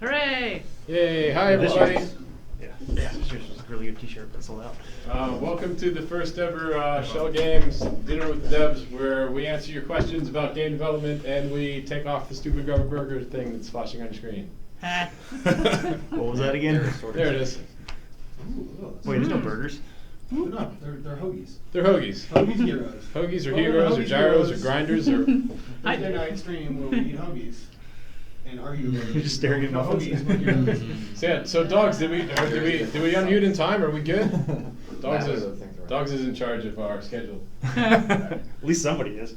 Hooray! Yay! Hi everybody. Yeah, this was a really good T-shirt that sold out. Welcome to the first ever Schell Games Dinner with the Devs, where we answer your questions about game development and we take off the stupid rubber burger thing that's flashing on your screen. What was that again? There it is. Wait, there's no burgers? They're not. They're hoagies. They're hoagies. Hoagies heroes. Hoagies or Well, heroes or hoagies gyros or heroes. grinders or... Thursday night stream where we eat hoagies and argue. You're just staring at no muffins. hoagies, but heroes. So dogs, did we unmute in time? Are we good? Dogs is in charge of our schedule. At least somebody is.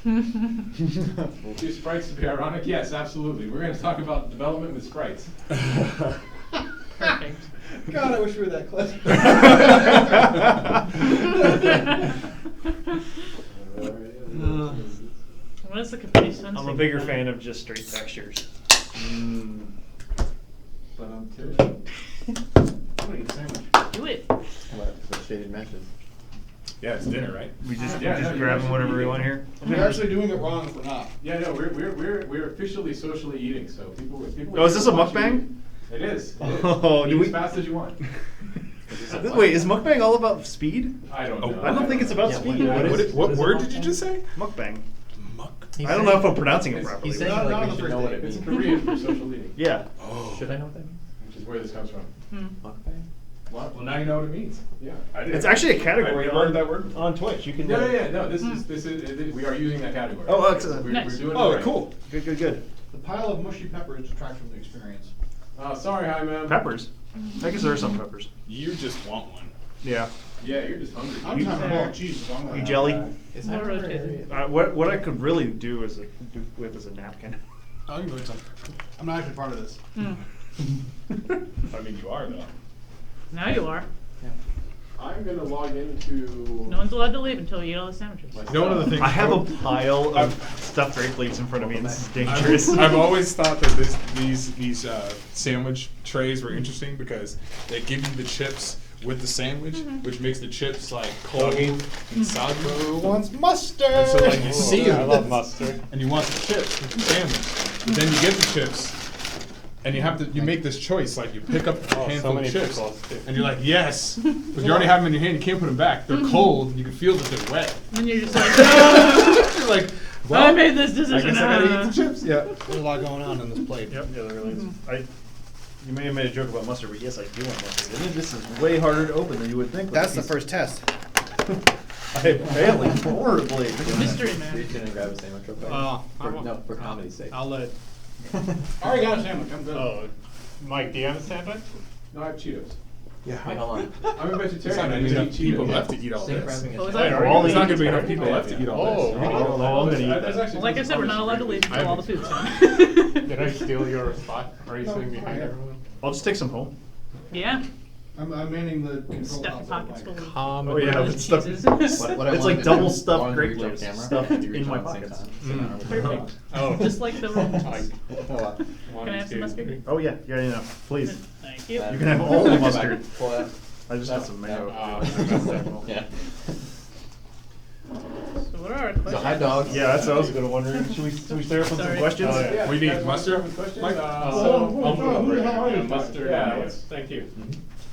Do sprites to be ironic? Yes, absolutely. We're going to talk about development with sprites. Perfect. God, I wish we were that close. What is the capri sun? I'm a bigger fan of just straight textures. But I'm too. I'm gonna eat a sandwich. Do it. How about the shaded meshes? Yeah, it's dinner, right? We just Yeah, grabbing whatever we want here. We're actually doing it wrong if we're not. Yeah, no, we're officially socially eating, so people. Oh, is this a mukbang? It is. Oh, Eat do we- as fast as you want. Wait, is mukbang all about speed? I don't know. I don't think it's about speed. What word did you just say? Mukbang. Muck. I don't know if I'm pronouncing it properly. He's saying Not like on we the should know first what it date. It's means. Korean for social eating, Yeah. Oh. Should I know what that means? which is where this comes from. Mukbang? Well, now you know what it means. Yeah, I did. It's actually a category I've never heard that word. on Twitch. You can. No. This is. We are using that category. Oh, excellent. We're Nice. doing Oh, it right. cool. Good. The pile of mushy peppers detracts from the experience. Sorry, hi, ma'am. Peppers. I guess there are some peppers. You just want one. Yeah. Yeah, you're just hungry. I'm trying to ball of cheese. So I'm gonna You have jelly? that. Is More that rotated. What I could really do is a napkin. Oh, you can go get some. I'm not actually part of this. I mean, you are though. Now you are. I'm gonna log into. No one's allowed to leave until you eat all the sandwiches. my You know, one of the things I have a pile of stuffed grape leaves in front of me, and this is dangerous. I've always thought that these sandwich trays were interesting because they give you the chips with the sandwich, which makes the chips like cold and soggy. Who wants mustard? And so like you see them, I love mustard. and you want the chips with the sandwich, but then you get the chips. And you make this choice, like you pick up a handful of chips, and you're like, yes, but you already have them in your hand, you can't put them back. They're cold, and you can feel that they're wet. And you're just like, no! You're like, I well, made this I decision. guess I gotta eat the chips. Yeah. There's a lot going on this plate. Yep, yeah, there really is. You may have made a joke about mustard, but yes, I do want mustard. And this is way harder to open than you would think. That's the first test. I failed horribly. Mystery man. Reach in and grab a sandwich real quick. For comedy's sake. I'll let. I already got a sandwich. I'm good. Oh, Mike, do you have a sandwich? No, I have Cheetos. Wait, hold on. I'm a There's vegetarian. not I gonna be just enough eat people Cheetos. left to eat all Sink this. wrapping What was a that? sandwich. There's not gonna be enough people left to eat all this. I'm gonna eat There's that. actually Like I tons said, of we're not allowed to leave colors. until all the food's done. Did I steal your spot? Are you sitting behind everyone? I'll just take some home. Yeah. I'm manning the control. Stuff your console pockets mic. full of Oh yeah, those it's stuff. cheeses. What I It's wanted like to double do, stuffed wanted to grape reach on leaves camera, stuffed and you in reach my on at the same pockets. time. Sit down with the Perfect. Oh. Just like the room. Like, Oh, wow. one, Can I have some two, mustard? three. Oh yeah, please. Thank you. You can have all the mustard. Pull that. I just got some mayo. Yeah. So what are our questions? So hot dogs. Yeah, that's what I was gonna wondering. Should we start with some Sorry. questions? Oh, yeah. We need guys want mustard? to have questions? Mike? Who the hell are you? Mustard. Yeah, Yes, thank you.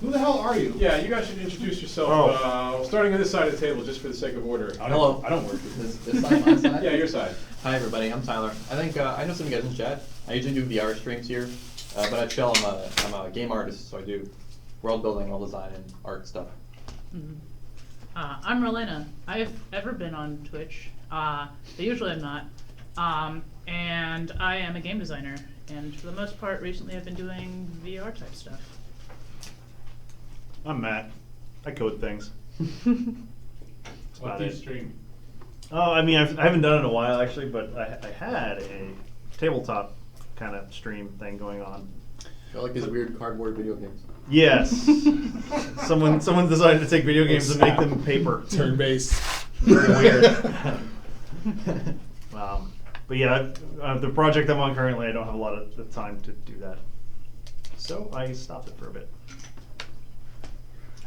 Who the hell are you? Yeah, you guys should introduce yourself. Starting on this side of the table, just for the sake of order. Hello. I don't work. This side, my side? Yeah, your side. Hi everybody, I'm Tyler. I think I know some of you guys in chat. I usually do VR streams here, but at Schell I'm a game artist, so I do world building, world design, and art stuff. I'm Rolena. I've ever been on Twitch, but usually I'm not. And I am a game designer, and for the most part, recently I've been doing VR type stuff. I'm Matt. I code things. What about do you it. stream? Oh, I mean, I haven't done it in a while actually, but I had a tabletop kind of stream thing going on. I like these weird cardboard video games. Yes. someone decided to take video games and make them paper. Turn-based. Very weird. But yeah, the project I'm on currently, I don't have a lot of the time to do that. So I stopped it for a bit.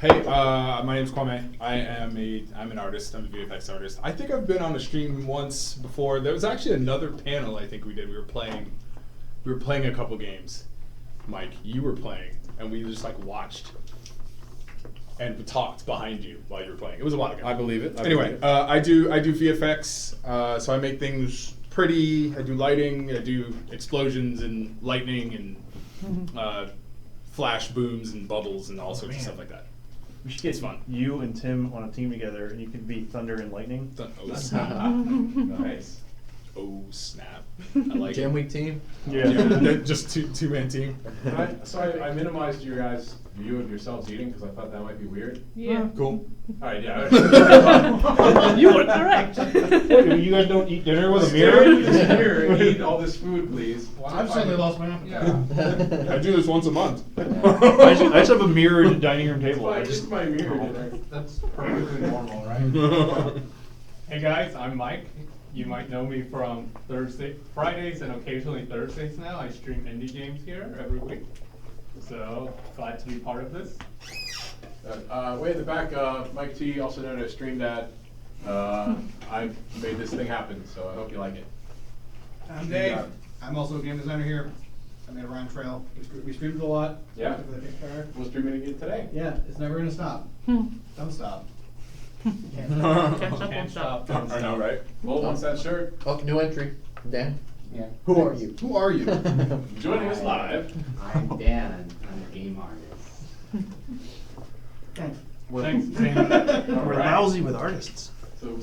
Hey, my name's Kwame. I'm an artist. I'm a VFX artist. I think I've been on a stream once before. There was actually another panel I think we did. We were playing a couple games. Mike, you were playing, and we just like watched and talked behind you while you were playing. It was a while ago. I believe it. Anyway, I do VFX, so I make things pretty. I do lighting, I do explosions and lightning and flash booms and bubbles and all sorts of stuff like that. We should get It's fun. you and Tim on a team together, and you can be thunder and lightning. Oh snap! Nice. Oh snap! I like Jam it. Week team. Yeah, just two-man team. So I minimized your guys' view of yourselves eating because I thought that might be weird. Yeah. Cool. All right, yeah. You were correct. Wait, you guys don't eat dinner with a mirror? Stare into this mirror and eat all this food, please. I've suddenly lost my appetite. I do this once a month. I just have a mirrored dining room table. I It's just just my mirror dinner. That's perfectly normal, right? Hey guys, I'm Mike. You might know me from Fridays and occasionally Thursdays now. I stream indie games here every week. So glad to be part of this. Way in the back, Mike T, also known as Stream Dad. I made this thing happen, so I hope you like it. I'm Dave. I'm also a game designer here. I made a rhyme trail. We streamed a lot. Yeah. For the Kickstarter. We'll stream it again today. Yeah, it's never gonna stop. Don't stop. Can't stop, won't Can't stop. stop. I know, right? Well, wants that shirt? Oh, new entry. Dan. Yeah. Who are you? Who are you? Joining us live. I'm Dan. I'm a game artist. Thanks. Thanks, Dan. We're lousy with artists. So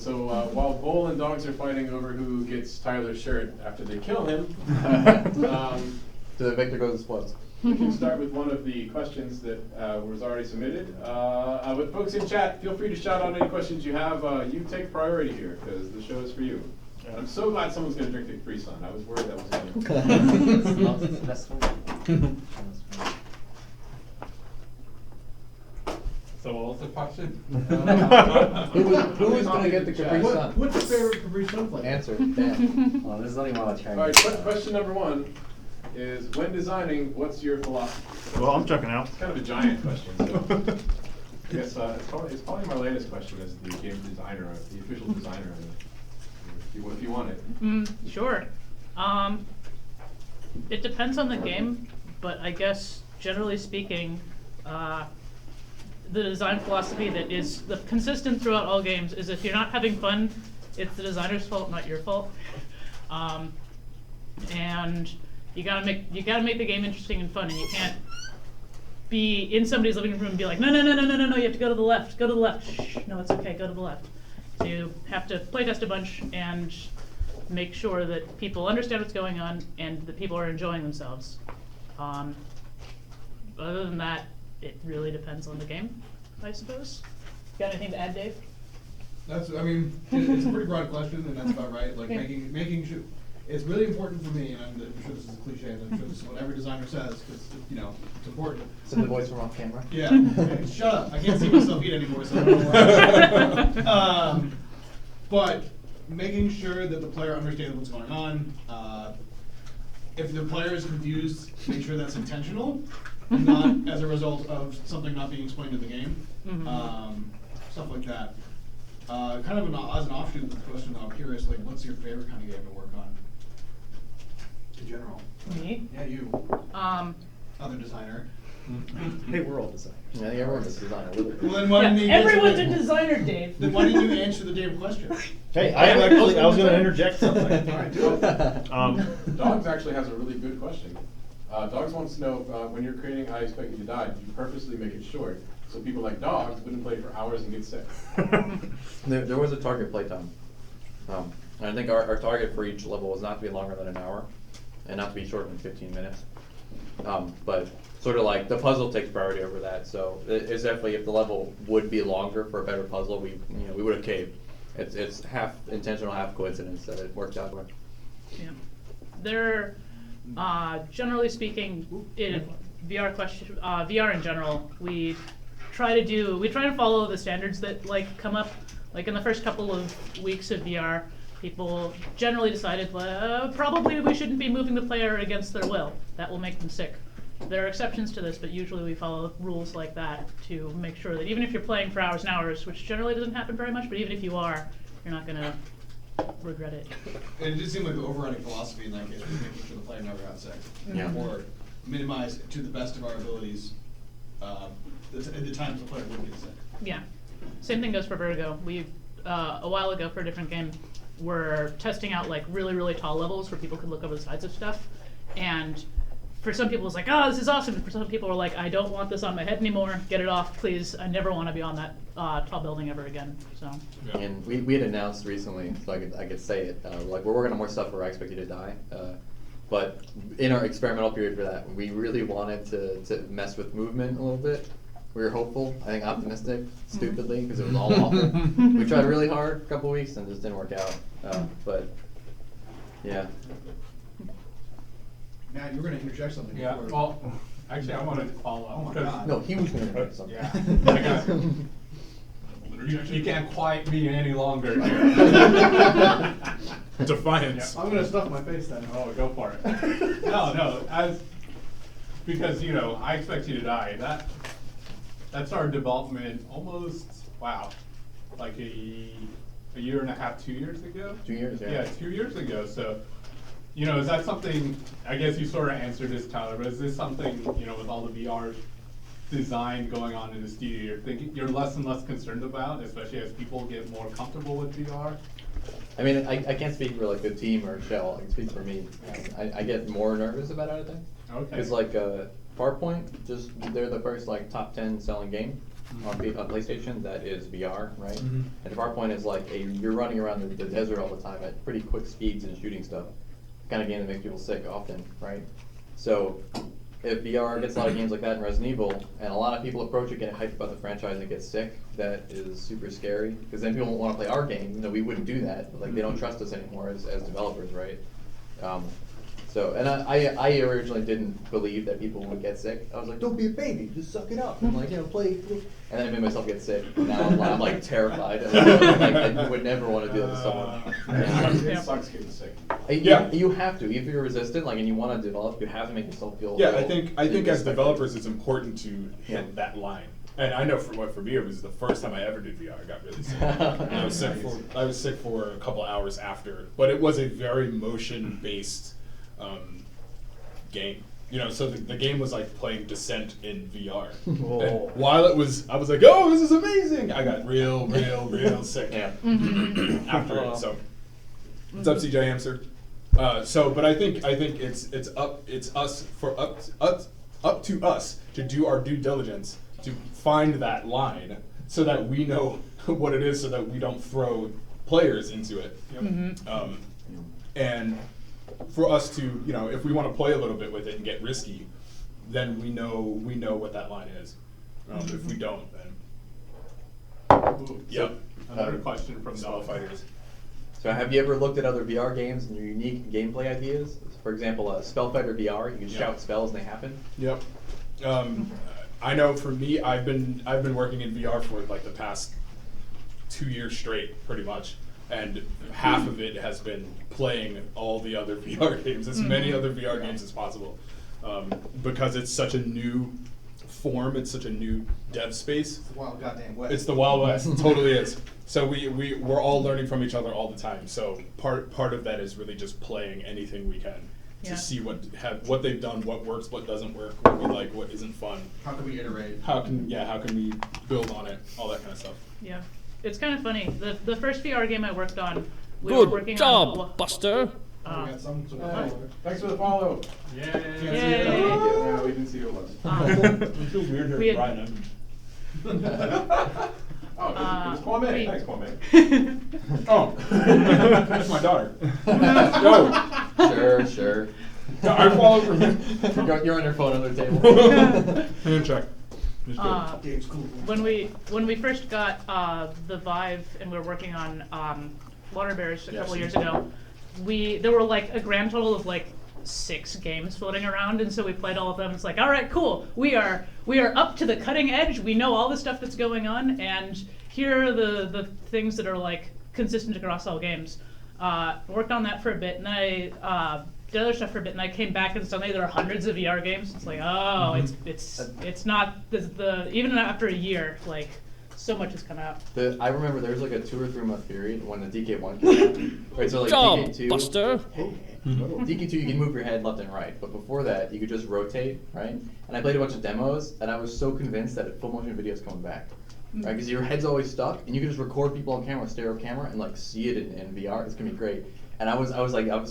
while Bull and Dogs are fighting over who gets Tyler's shirt after they kill him, The victor goes explodes. we can start with one of the questions that was already submitted. With folks in chat, feel free to shout out any questions you have. You take priority here because the show is for you. And I'm so glad someone's going to drink the Capri Sun. I was worried that was going to. It's the best one. So what was the question? Who is going to get the Capri Sun? What's your favorite Capri Sun flavor? Answer. Dan. Well, there's only one I'll try. All right, question number one is when designing, what's your philosophy? Well, I'm checking out. It's kind of a giant question. So I guess it's probably Marlena's question as the game designer, the official designer, if you want it. Sure. It depends on the game, but I guess generally speaking, the design philosophy that is consistent throughout all games is if you're not having fun, it's the designer's fault, not your fault. And you gotta make the game interesting and fun, and you can't be in somebody's living room and be like, no, you have to go to the left, go to the left. Shh, no, it's okay, go to the left. So you have to playtest a bunch and make sure that people understand what's going on and that people are enjoying themselves. Other than that, it really depends on the game, I suppose. Got anything to add, Dave? It's a pretty broad question, and that's about right. Like making sure, it's really important for me, and I'm sure this is a cliche, and I'm sure this is what every designer says, because, it's important. Send the voice from off camera. Yeah, okay, shut up, I can't see myself eat anymore, so I don't know. But making sure that the player understands what's going on. If the player is confused, make sure that's intentional, and not as a result of something not being explained in the game. Stuff like that. Kind of as an offshoot of the question, I'm curious, like, what's your favorite kind of game to work on? In general. Me? Yeah, you. Other designer. Hey, we're all designers. Yeah, I think everyone's a designer. Really. Well, then why didn't you Everyone's a answer designer, Dave. Then why didn't you answer the Dave question? Hey, I was going to interject something. All right, do it. Dogs Dogs actually has a really good question. Dogs wants to know, when you're creating I Expect You to Die, do you purposely make it short so people like Dogs wouldn't play for hours and get sick? There was a target playtime. And I think our target for each level was not to be longer than an hour and not to be shorter than 15 minutes. But sort of like the puzzle takes priority over that. So it's definitely, if the level would be longer for a better puzzle, we would have caved. It's half intentional, half coincidence that it worked out. Yeah. There, generally speaking, in VR in general, we try to follow the standards that come up. Like in the first couple of weeks of VR, people generally decided probably we shouldn't be moving the player against their will. That will make them sick. There are exceptions to this, but usually we follow rules like that to make sure that even if you're playing for hours and hours, which generally doesn't happen very much, but even if you are, you're not going to regret it. And it just seemed like the overriding philosophy in that case was making sure the player never got sick. Yeah. Or minimize to the best of our abilities the times the player would get sick. Yeah. Same thing goes for Vertigo. We, a while ago for a different game, were testing out like really, really tall levels where people could look over the sides of stuff. And for some people it's like, oh, this is awesome. And for some people are like, I don't want this on my head anymore. Get it off, please. I never want to be on that tall building ever again. So. Yeah. And we had announced recently, so I could say it, like we're working on more stuff where I expect you to die. But in our experimental period for that, we really wanted to mess with movement a little bit. We were hopeful, I think optimistic, stupidly, because it was all awful. We tried really hard a couple weeks and it just didn't work out. But yeah. Matt, you were going to interject something. Yeah, before. well, actually, I wanted to follow up. Oh my 'cause- God. No, he was going to do something. Yeah, I got it. You can't quiet me any longer here. Defiance. Yeah. I'm going to stuff my face then. Oh, go for it. No, because, you know, I expect you to die. That's our development almost, wow, like a year and a half, 2 years ago? 2 years, yeah. Yeah, 2 years ago. So, you know, is that something, I guess you sort of answered this, Tyler, but is this something, you know, with all the VR design going on in the studio, you're less and less concerned about, especially as people get more comfortable with VR? I mean, I can't speak for like the team or Schell. I can speak for me. I get more nervous about it, I think. Okay. Because like Farpoint, they're the first like top 10 selling game on PlayStation that is VR, right? Mhm. And Farpoint is like you're running around the desert all the time at pretty quick speeds and shooting stuff. Kind of game that makes people sick often, right? So if VR gets a lot of games like that in Resident Evil, and a lot of people approach it getting hyped about the franchise and get sick, that is super scary. Because then people won't want to play our game. You know, we wouldn't do that. Like they don't trust us anymore as developers, right? So, and I originally didn't believe that people would get sick. I was like, don't be a baby, just suck it up, and like, you know, play. And then I made myself get sick. And now I'm like terrified. Like, I would never want to do that to someone. It sucks getting sick. Yeah. You have to. If you're resistant, like, and you want to develop, you have to make yourself feel. Yeah, I think as respected. developers, it's important to hit Yeah. that line. And I know for me, it was the first time I ever did VR. I got really sick. And I was sick for a couple hours after, but it was a very motion-based game. You know, so the game was like playing Descent in VR. Whoa. And while I was like, oh, this is amazing. I got real sick Yeah. after it. So, what's up, CJ Hamster? But I think it's up to us to do our due diligence to find that line so that we know what it is, so that we don't throw players into it. And for us to, you know, if we want to play a little bit with it and get risky, then we know what that line is. If we don't, then Ooh, yep. Another question from Spell the Fighters. So have you ever looked at other VR games and your unique gameplay ideas? For example, Spellfighter VR, you can shout spells and they happen. Yep. I know for me, I've been working in VR for like the past 2 years straight, pretty much, and half of it has been playing all the other VR games, as many other VR games as possible, because it's such a new form, it's such a new dev space. It's the wild goddamn west. It's the Wild West, it totally is. So we're all learning from each other all the time. So part of that is really just playing anything we can to Yeah. see what they've done, what works, what doesn't work, what we like, what isn't fun. How can we iterate? How can we build on it, all that kind of stuff. Yeah, it's kind of funny. The first VR game I worked on, we were working on. Buster. We got some sort of Hey, follower. thanks for the follow. Yay! Yay. Yeah, we didn't see who it was. It feels weird We here, had- Brian. Oh, it was Kwame. we- Thanks, Kwame. Oh, that's my daughter. No, Sure. I follow from him. You're on your phone on the table. Hand check. Just kidding. Game's cool. When we first got the Vive and we were working on Water Bears a couple years ago, there were like a grand total of like 6 games floating around, and so we played all of them. It's like, all right, cool. We are up to the cutting edge. We know all the stuff that's going on, and here are the things that are like consistent across all games. Worked on that for a bit, and then I did other stuff for a bit, and I came back and suddenly there are hundreds of VR games. It's like, oh, it's not the even after a year, like so much has come out. I remember there was like a 2 or 3 month period when the DK1 came out. Right, so like DK2, Buster. DK2 you can move your head left and right, but before that you could just rotate, right? And I played a bunch of demos, and I was so convinced that full motion video is coming back, right? Because your head's always stuck, and you can just record people on camera, stereo camera, and like see it in VR. It's gonna be great. And I was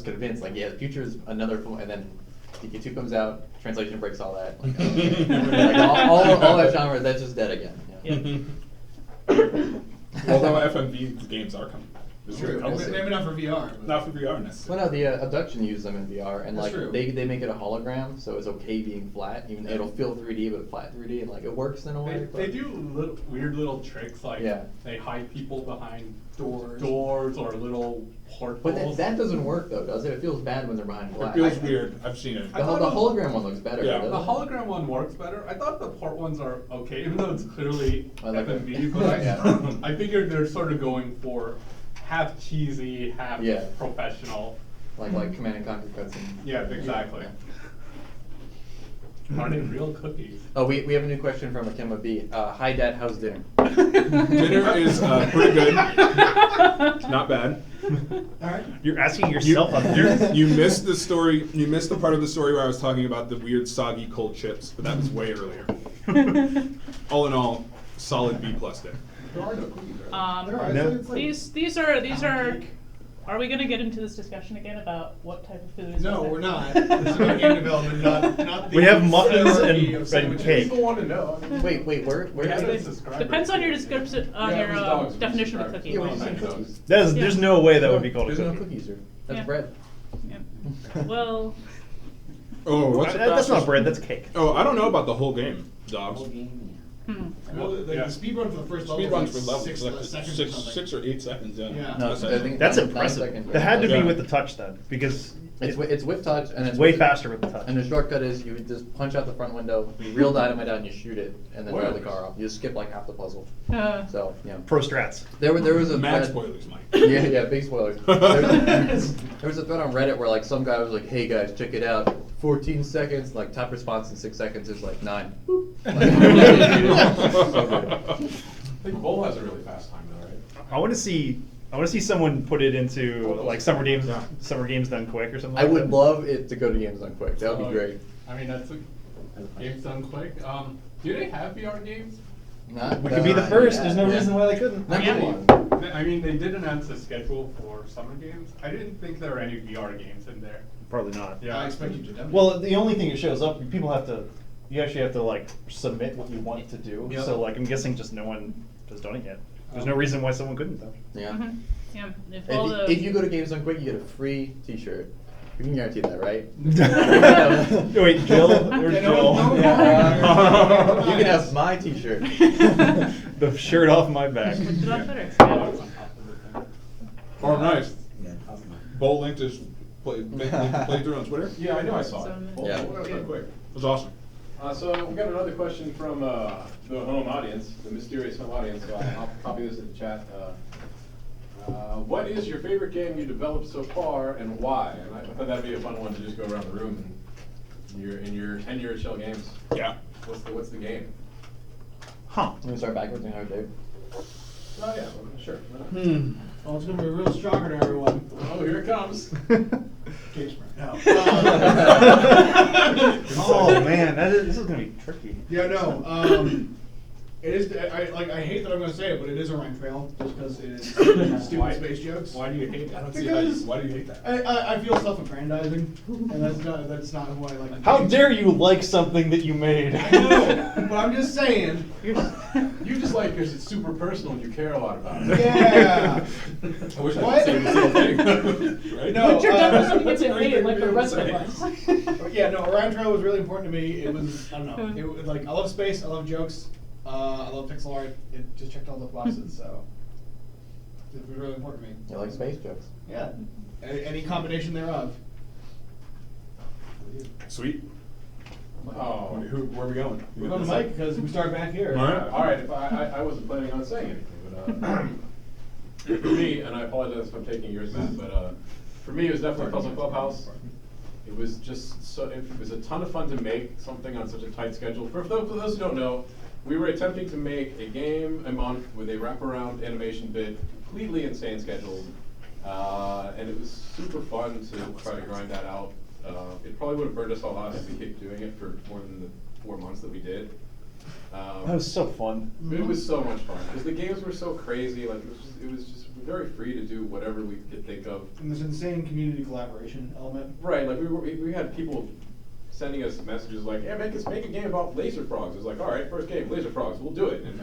convinced, like, yeah, the future is another full, and then DK2 comes out, translation breaks all that, like, like all that genre, that's just dead again. Although FMV games are coming. It's True. true. Maybe not for VR. but- Not for VR necessarily. Well, no, the Abduction uses them in VR, and That's like true. they make it a hologram, so it's okay being flat. Even it'll feel 3D, but flat 3D, and like it works in a way. They do weird little tricks, like Yeah. they hide people behind Doors. or little portals. But that doesn't work though, does it? It feels bad when they're behind It glass. feels weird. I've seen it. The hologram one looks better. Yeah. doesn't The it? hologram one works better. I thought the port ones are okay, even though it's clearly I like it. FMV, but Yeah. I figured they're sort of going for half cheesy, half Yeah. professional. like Command and Conquer cutscenes. Yeah, exactly. Are they real cookies? Oh, we have a new question from Akema B. Hi Dad, how's dinner? Dinner is pretty good. Not bad. Alright. You're asking yourself up there. You missed the story. You missed the part of the story where I was talking about the weird soggy cold chips, but that was way earlier. All in all, solid B+ there. There are no cookies, right? There are. No. It's like These are. Are we gonna get into this discussion again about what type of food is? No, best? we're not. This is about game development, not the We have muffins hierarchy and of sandwiches. cake. People want to know. I mean, Wait, where had is a it? subscriber. Depends on your description, on Yeah, your it was dogs. definition of Subscribe. cookie. Yeah, what do you Thank say you. cookies? There's no way that would be called a There's no cookie. cookies, sir. That's Yeah. bread. Yeah. Well, Oh, what's That's not bread, that's cake. Oh, I don't know about the whole game, dogs. Whole game, Well, like Yeah. the speed run for the first level Speed is runs like for levels, 6 like seconds or six, something. 6 or 8 seconds. Yeah. Yeah. No, That's I it. think That's 9 impressive. seconds, That had to Yeah. be with the touch then, because It's with touch, and it's it's way faster with the touch. And the shortcut is you just punch out the front window, you reel dynamite out, and you shoot it, and then drive the Spoilers. car off. You just skip like half the puzzle. uh, So yeah. Pro strats. There was a Mad thread- spoilers, Mike. Yeah, big spoilers. There was a thread on Reddit where like some guy was like, "Hey guys, check it out. 14 seconds, like top response in 6 seconds is like 9." I think Bull has a really fast time though, right? I want to see someone put it into like summer games done quick or something. I like would that. love it to go to games done quick. That would be great. I mean, that's a game's done quick. Do they have VR games? Not, We could be the first. yeah, There's no yeah. reason why they couldn't. Not Yeah. really. I mean, they did announce a schedule for summer games. I didn't think there were any VR games in there. Probably not. Yeah. I expect you to demo. Well, the only thing that shows up, people have to. You actually have to like submit what you want to do. Yep. So like, I'm guessing just no one has done it yet. There's no reason why someone couldn't though. Yeah. mhm. Yeah. If all If you the go to games done quick, you get a free T-shirt. You can guarantee that, right? Wait, Jill? There's Yeah, Jill. no, You can have my T-shirt. The shirt off my back. put it on Twitter. Oh, Yeah. it's on top of the thing. Oh, nice. Yeah, awesome. Bowl linked his playthrough on Twitter. Yeah, I know I saw it. So- Yeah. Well, that was quick. That's awesome. So we got another question from the home audience, the mysterious home audience. So I'll copy this in the chat. What is your favorite game you developed so far, and why? And I thought that'd be a fun one to just go around the room and in your tenure at Schell Games. Yeah. What's the game? Huh. Let me start backwards and Dave. Oh yeah, well, sure. why not? Well, it's gonna be a real shocker to everyone. Oh, here it comes. Cage spray. No. Oh man, this is gonna be tricky. Yeah, no. It is. I hate that I'm going to say it, but it is a rank trail just because it is stupid Why- space jokes. Why do you hate it? I don't see how you, Because- why do you hate that? I feel self-aggrandizing, and that's not who I like. to How be. dare you like something that you made? I know, but I'm just saying. You just like because it's super personal and you care a lot about it. Yeah. I wish I What? could say the same thing. Right? No. But your demo gets What's rated like the everything rest of you're us. Yeah, no, a rank trail was really important to me. It was, I don't know, it was like, I love space, I love jokes, I love pixel art. It just checked all the boxes, so it was really important to me. You like space jokes? Yeah, any combination thereof. Sweet. Oh, Where are we going? We're going to Mike because we started back here. All right. all right. If I wasn't planning on saying anything, but for me, and I apologize if I'm taking yours, Matt, but for me, it was definitely Puzzle Clubhouse. It was just so. It was a ton of fun to make something on such a tight schedule. For those who don't know, we were attempting to make a game a month with a wraparound animation bit, completely insane schedule, and it was super fun to try to grind that out. It probably would have burned us all out if we kept doing it for more than the 4 months that we did. That was so fun. It was so much fun because the games were so crazy. Like it was just very free to do whatever we could think of. And this insane community collaboration element. Right, like we had people sending us messages like, "Yeah, make a game about laser frogs." It was like, "All right, first game, laser frogs, we'll do it." And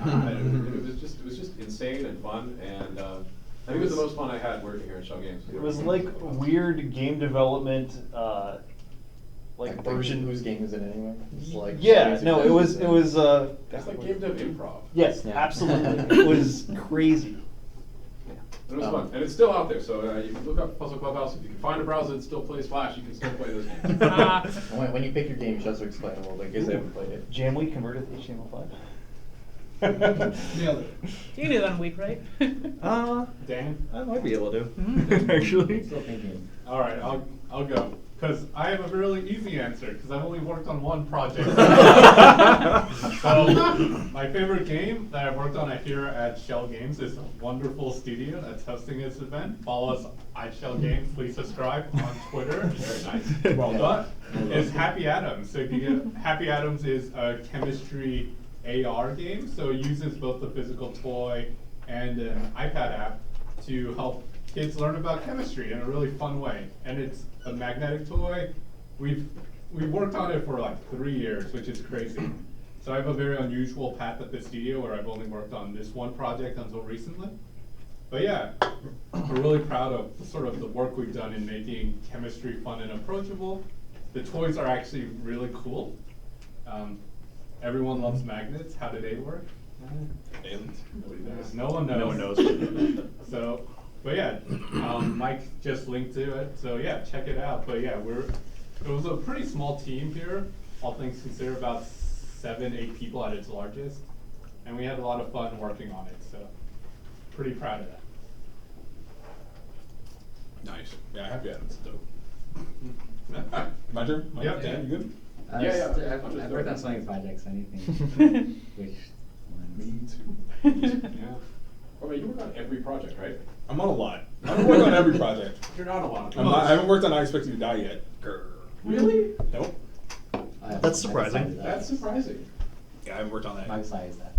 it was just insane and fun, and I think it was the most fun I had working here at Schell Games. It was like weird game development, Like version. whose game is it anyway? It's like Yeah, no, it was. It's like game dev improv. Yes, Yeah. absolutely. It was crazy. And it was fun, and it's still out there. So you can look up Puzzle Clubhouse. If you can find a browser that still plays Flash, you can still play those games. When you pick your game, you should also explain it a little bit because they haven't played it. Jamly converted to HTML5. Nailed it. You can do that in a week, right? Dan? I might be able to. Actually. Still thinking. All right, I'll go. Because I have a really easy answer, because I've only worked on one project. So, my favorite game that I've worked on here at Schell Games is a wonderful studio that's hosting this event. Follow us at Schell Games. Please subscribe on Twitter. Very nice. Well done. Is Happy Atoms. So, if you get, Happy Atoms is a chemistry AR game. So, it uses both the physical toy and an iPad app to help kids learn about chemistry in a really fun way. And it's a magnetic toy. We've worked on it for like 3 years, which is crazy. So I have a very unusual path at the studio where I've only worked on this one project until recently. But yeah, we're really proud of sort of the work we've done in making chemistry fun and approachable. The toys are actually really cool. Everyone loves magnets. How do they work? Aliens. Nobody knows. No one knows. No one knows. So, but yeah, Mike just linked to it. So yeah, check it out. But yeah, it was a pretty small team here. All things considered, about 7-8 people at its largest, and we had a lot of fun working on it. So, pretty proud of that. Nice. Yeah, Happy Atoms is dope. My turn? Yep. Dan, you good? I've worked on so many projects. Anything. Which one? Me too. Yeah. I mean, you work on every project, right? I'm on a lot. I haven't worked on every project. You're not a lot of I haven't worked on I Expect You to Die yet. Grr. Really? Nope. That's surprising. That's surprising. Yeah, I haven't worked on that My yet. side is that.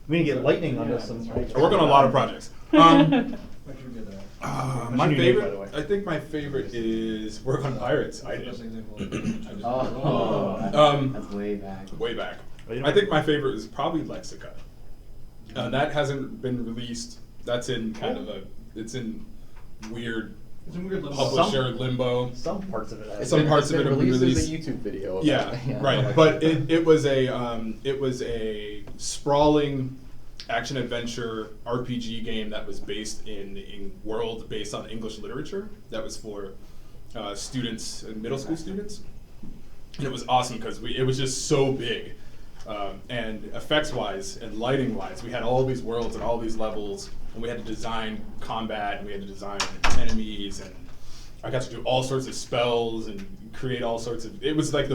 We need to get lightning onto some. I work on a lot of projects. What should we do that? My What's your name, by the way? favorite, I think my favorite is work on Pirates. I That's the did. best example. Oh, that's way back. Way back. Oh, you I think my favorite is probably Lexica. That hasn't been released. That's in kind of it's in weird It's a weird little publisher limbo. Some parts of it. It's Some been- parts it's of it been have been released as released. a YouTube video. of Yeah, it. right. But it was a sprawling action adventure RPG game that was based in world based on English literature. That was for students and middle school students, and it was awesome because it was just so big. And effects wise and lighting wise, we had all these worlds and all these levels, and we had to design combat, and we had to design enemies, and I got to do all sorts of spells and create all sorts of. It was like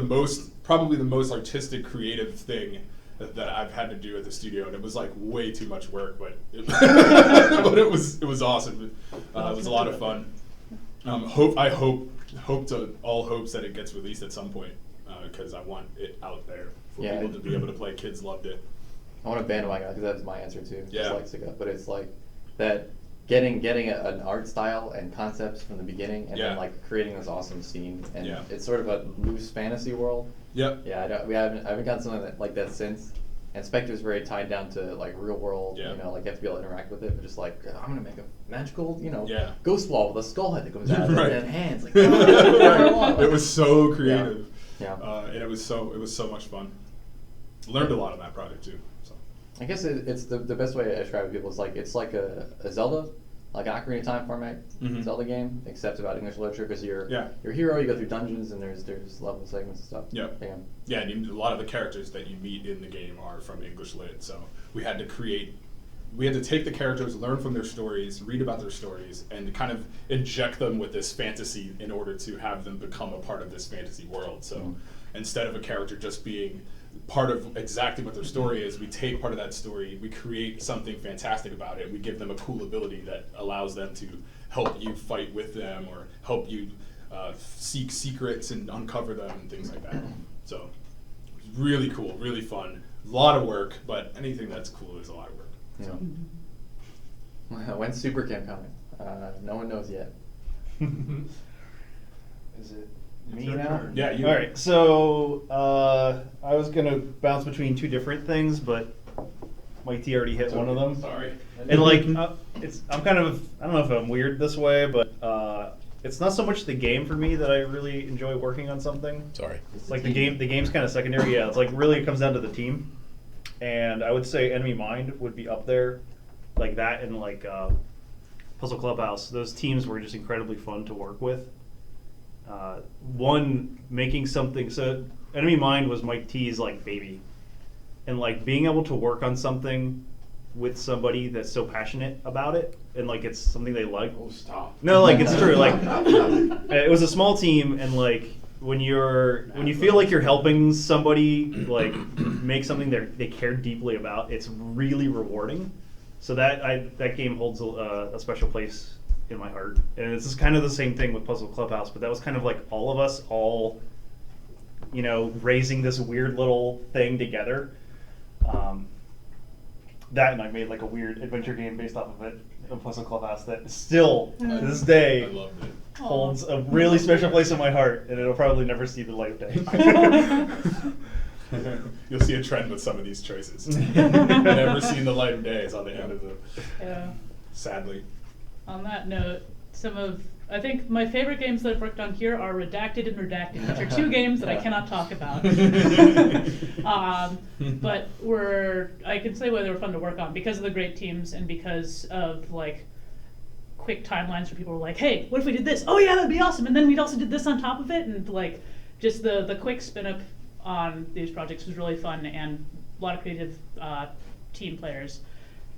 probably the most artistic, creative thing that I've had to do at the studio, and it was like way too much work, but but it was awesome. It was a lot of fun. I hope to all hopes that it gets released at some point, because I want it out there for Yeah. people to be able to play. Kids loved it. I want to bandwagon because that's my answer too. Yeah. Just Lexica. But it's like that getting an art style and concepts from the beginning, and Yeah. then like creating this awesome scene, and Yeah. it's sort of a loose fantasy world. Yep. Yeah, I haven't gotten something like that since. And Spectre's very tied down to like real world. Yeah. You know, like you have to be able to interact with it. But just like I'm gonna make a magical, Yeah. ghost wall with a skull head that comes out Right. and hands. Like, oh, It was so creative. Yeah. And it was so much fun. Learned a lot on that project too. So. I guess it's the best way to describe it to people is like it's like a Zelda, like an Ocarina of Time format Mhm. Zelda game, except about English literature because you're Yeah. a hero. You go through dungeons and there's level segments and stuff. Yep. Yeah. Yeah, and a lot of the characters that you meet in the game are from English Lit, so we had to take the characters, learn from their stories, read about their stories, and kind of inject them with this fantasy in order to have them become a part of this fantasy world. So, instead of a character just being part of exactly what their story is, we take part of that story, we create something fantastic about it, we give them a cool ability that allows them to help you fight with them or help you seek secrets and uncover them and things like that. So it's really cool, really fun. A lot of work, but anything that's cool is a lot of work. So. When's Super Camp coming? No one knows yet. Is it It's me your now? turn. Yeah, you. All right. So I was gonna bounce between two different things, but Mike T already hit one of them. Sorry. And like, I'm kind of, I don't know if I'm weird this way, but it's not so much the game for me that I really enjoy working on something. Sorry. It's like the game's kind of secondary. Yeah, it's like really it comes down to the team, and I would say Enemy Mind would be up there, like that, and like Puzzle Clubhouse. Those teams were just incredibly fun to work with. One, making something, so Enemy Mind was Mike T's like baby, and like being able to work on something with somebody that's so passionate about it, and like it's something they like. Oh, stop. No, like it's true. Like it was a small team, and like when you feel like you're helping somebody like make something they care deeply about, it's really rewarding. So that game holds a special place in my heart, and it's just kind of the same thing with Puzzle Clubhouse. But that was kind of like all of us, raising this weird little thing together. That, and I made like a weird adventure game based off of it, a Puzzle Clubhouse, that still to this day I loved it. holds a really special place in my heart, and it'll probably never see the light of day. You'll see a trend with some of these choices. Never seen the light of day is on the end of them. Yeah. Sadly. On that note, I think my favorite games that I've worked on here are Redacted and Redacted, which are two games that I cannot talk about. But I can say why they were fun to work on because of the great teams and because of like quick timelines where people were like, hey, what if we did this? Oh yeah, that'd be awesome. And then we'd also did this on top of it, and like just the quick spin up on these projects was really fun, and a lot of creative team players.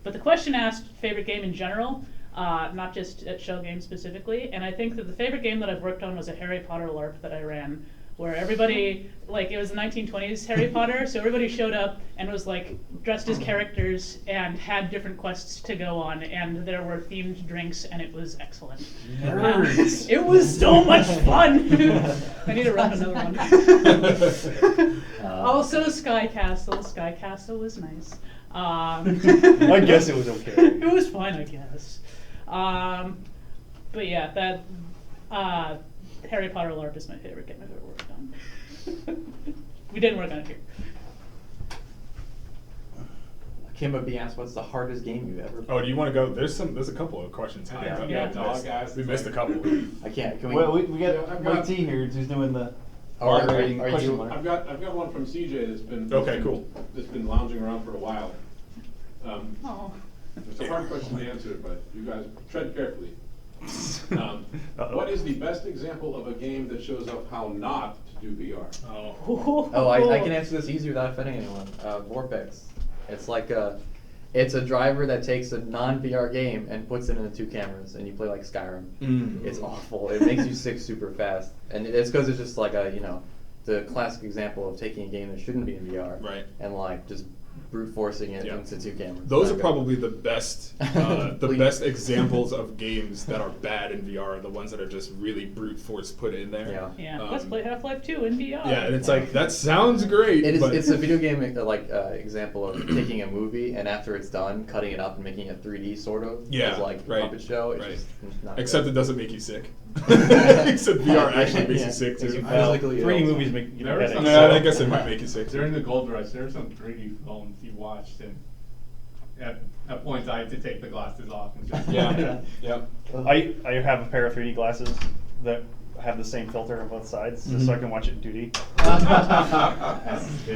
But the question asked favorite game in general, not just at Schell Games specifically, and I think that the favorite game that I've worked on was a Harry Potter LARP that I ran, where everybody, like, it was the 1920s Harry Potter, so everybody showed up and was like dressed as characters and had different quests to go on, and there were themed drinks, and it was excellent. It was so much fun. I need to run another one. Also Sky Castle. Sky Castle was nice. I guess it was okay. It was fine, I guess. But yeah, that Harry Potter LARP is my favorite game I've ever worked on. We didn't work on it here. Kimba B asked, "What's the hardest game you've ever?" Oh, do you want to go? There's a couple of questions. We missed a couple. I can't. Can we? Well, we got I've Mike got- T here who's doing the Are moderating you- question mark. I've got one from CJ that's been lounging around for a while. Oh. It's a hard question to answer, but you guys tread carefully. What is the best example of a game that shows up how not to do VR? Oh, I can answer this easy without offending anyone. Vorpex. It's like it's a driver that takes a non-VR game and puts it into two cameras, and you play like Skyrim. It's awful. It makes you sick super fast, and it's because it's just like the classic example of taking a game that shouldn't be in VR, Right. and like just brute forcing it Yeah. into two cameras. Those are Not probably the best, the Please. best examples of games that are bad in VR. Are the ones that are just really brute force put in there. Yeah. Yeah, let's play Half-Life 2 in VR. Yeah, and it's like that sounds great. It is. but It's a video game example of taking a movie and after it's done, cutting it up and making it 3D sort of. Yeah, As like right, puppet show. It's right. just not Except good. it doesn't make you sick. Except VR actually makes Yeah, you sick makes too. you Well, physically 3D ill. movies make you There was headaches. some- No, I guess it might make you sick too. During the Gold Rush, there were some 3D films you watched, and at points I had to take the glasses off and just Yeah, yeah. I have a pair of 3D glasses that have the same filter on both sides, just so I can watch it in 2D. But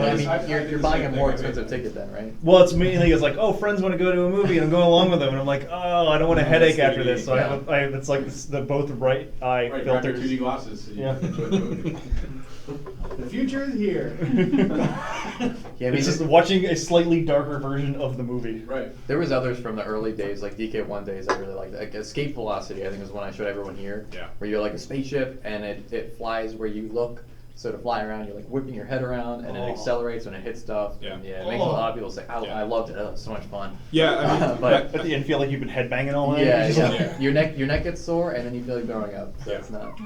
I mean, I did you're the buying same a thing. more I made expensive that. ticket then, right? Well, it's mainly it's like, oh, friends want to go to a movie, and I'm going along with them, and I'm like, oh, I don't want a headache after this, so Yeah. it's like the both right eye Right, grab your filters. 2D glasses so you Yeah. can enjoy the movie. The future is here. Yeah, I mean, It's just watching a slightly darker version of the movie. Right. there was others from the early days, like DK1 days. I really liked. Like Escape Velocity, I think is one I showed everyone here. Yeah. Where you're like a spaceship and it flies where you look, So to fly around, you're like whipping your head around, and it accelerates when it hits stuff. Yeah. And, it makes a lot of people say, I loved it. That was so much fun. Yeah, I mean, But- At the end, feel like you've been headbanging all night. Yeah, Just yeah. like- Yeah. Your neck gets sore, and then you feel like throwing up. So Yeah. it's not.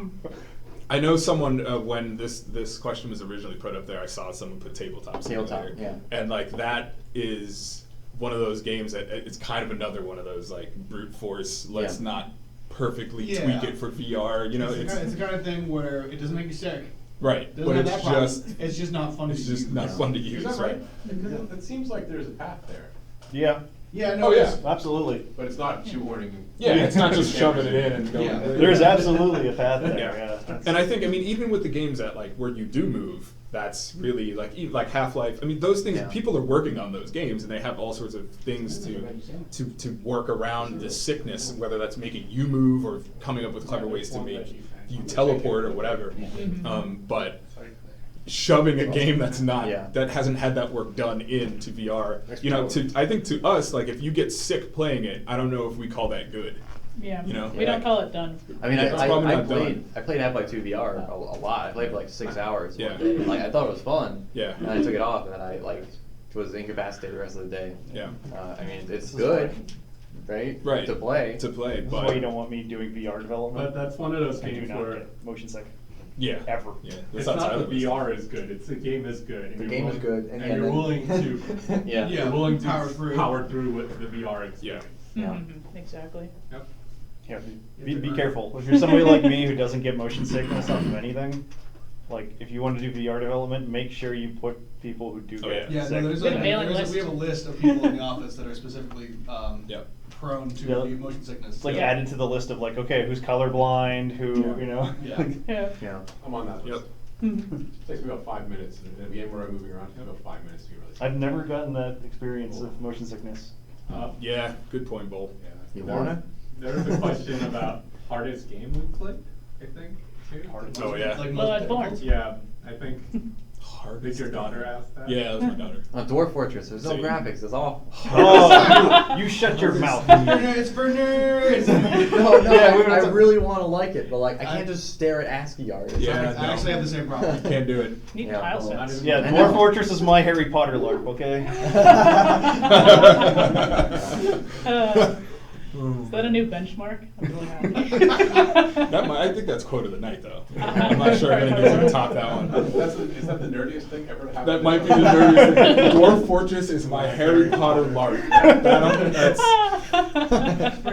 I know someone when this question was originally put up there. I saw someone put tabletop Tabletop, simulator, yeah. and like that is one of those games that it's kind of another one of those like brute force. Let's Yeah. not perfectly Yeah. tweak it for VR. You know, It's the kind of thing where it doesn't make you sick. right, Doesn't but have it's that problem. just It's just not fun to it's use. just not fun to use, Is that right? right? Because it seems like there's a path there, Yeah, Yeah, no, Oh, yeah. it's- absolutely. but it's not shoehorning. Yeah, it's not just shoving it in and going. Yeah. There's absolutely a path there. Yeah. Yeah. That's- And I think, I mean, even with the games that like where you do move, that's really like even like Half-Life. I mean, those things. Yeah. People are working on those games, and they have all sorts of things to work around the sickness, whether that's making you move or coming up with clever ways to make you teleport or whatever. But shoving a game that's not Yeah. that hasn't had that work done into VR, you know, I think to us, like if you get sick playing it, I don't know if we call that good. Yeah, You know? we don't call it done. I mean, Yeah, it's probably not I played Half-Life 2 VR a lot. I played for like 6 hours Yeah. one day. Like I thought it was fun. Yeah. And I took it off, and then I like was incapacitated the rest of the day. Yeah. I mean, it's good, right? Right. To play. To play, This is but why you don't want me doing VR development. But that's one of those I do games not where get motion sick. yeah, Ever. Yeah, it's that's not outside the of this. VR is good. It's the game is good. And The you're game is willing- good, and, and you're then- willing to Yeah. Yeah. you're willing to Power through. with the VR experience. Yeah. Mhm, exactly. Yep. Yeah, be careful. If you're somebody like me who doesn't get motion sickness off of anything, like if you want to do VR development, make sure you put people who do Oh, get Yeah, sick. no, there's Get a like, mailing we list. have a list of people in the office that are specifically Yep. prone to Yeah. the motion sickness. It's like So- added to the list of like, okay, who's colorblind, who, Yeah. you know. Yeah. Yeah. Yeah. I'm on that Yep. list. Takes me about 5 minutes, and at the end where I'm moving around, it takes about 5 minutes to get really sick. I've never gotten that experience of motion sickness. Yeah, good point, Bull. You wanna? There's a question about hardest game we played, I think, too. Hardest- Oh yeah. Like most Bloodborne. difficult. Yeah, I think. Hard. Did your daughter ask that? Yeah, that was my daughter. Dwarf Fortress. There's no So you- graphics. It's all. Oh, you shut your mouth. It's for nerds. No, Yeah, we were I t- really want to like it, but like I I- can't just stare at ASCII art. Yeah, I actually have the same problem. Can't do it. Need Yeah, tile well, sets. Yeah, I Dwarf know. Fortress is my Harry Potter LARP, okay? Is that a new benchmark? I'm really happy. I think that's quote of the night, though. I'm not sure if anybody's gonna top that one. Is that the nerdiest thing ever to happen? That might be the nerdiest thing. Dwarf Fortress is my Harry Potter LARP.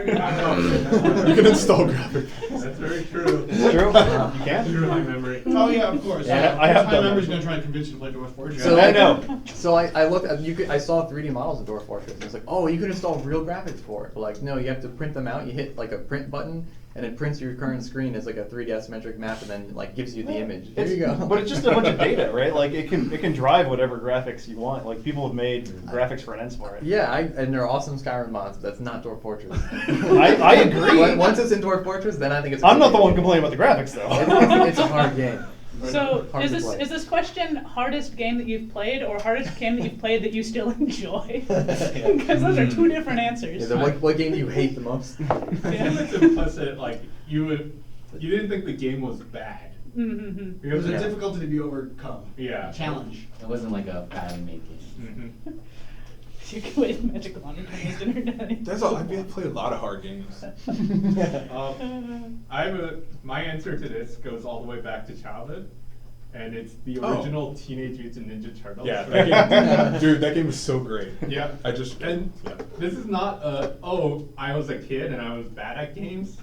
You can install graphic packs. That's very true. It's true. You can. Through my memory. Oh yeah, of course. Yeah, I have My done member's that. gonna try to convince you to play Dwarf Fortress. So I like, know. So I looked at I saw 3D models of Dwarf Fortress. And it's like, oh, you can install real graphics for it. But like, no, you have to print them out. You hit like a print button, and it prints your current screen as like a 3D isometric map, and then like gives you the image. There you go. But it's just a bunch of data, right? Like it can drive whatever graphics you want. Like people have made graphics for an Ensmart. Yeah, and there are awesome Skyrim mods, but that's not Dwarf Fortress. I agree. Once it's in Dwarf Fortress, then I think it's. a I'm good not the game. one complaining about the graphics though. It's a hard game. So Hard is to this play. is this question hardest game that you've played or hardest game that you've played that you still enjoy? Because those are two different answers. Is it what game do you hate the most? It's implicit, like you didn't think the game was bad. Mm-hmm. It was a Yeah. difficulty to be overcome. Yeah. Challenge. It wasn't like a badly made game. Mhm. You can play Magic Laundry from his dinner day. That's all. I've played a lot of hard games. My answer to this goes all the way back to childhood, and it's the Oh. original Teenage Mutant Ninja Turtles. Yeah, that game, dude, that game is so great. Yeah. And This is not I was a kid and I was bad at games.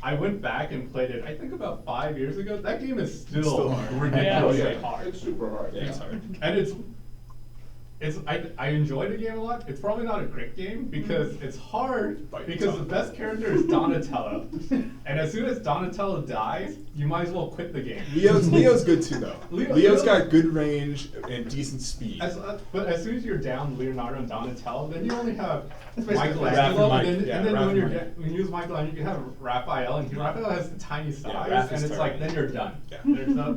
I went back and played it, I think about 5 years ago. That game is still hard. ridiculously Yeah. hard. It's super hard. Yeah, it's hard. And I enjoy the game a lot. It's probably not a great game because it's hard But because the best character is Donatello. And as soon as Donatello dies, you might as well quit the game. Leo's good too, though. Leo's Leo's got good range and decent speed. But as soon as you're down Leonardo and Donatello, then you only have basically Michelangelo, Mike, and yeah, then Raph when you're Mike. when you use Michelangelo, you can have Raphael, and Raphael has the tiny size, Raph is and it's like terrible. then you're done. Yeah.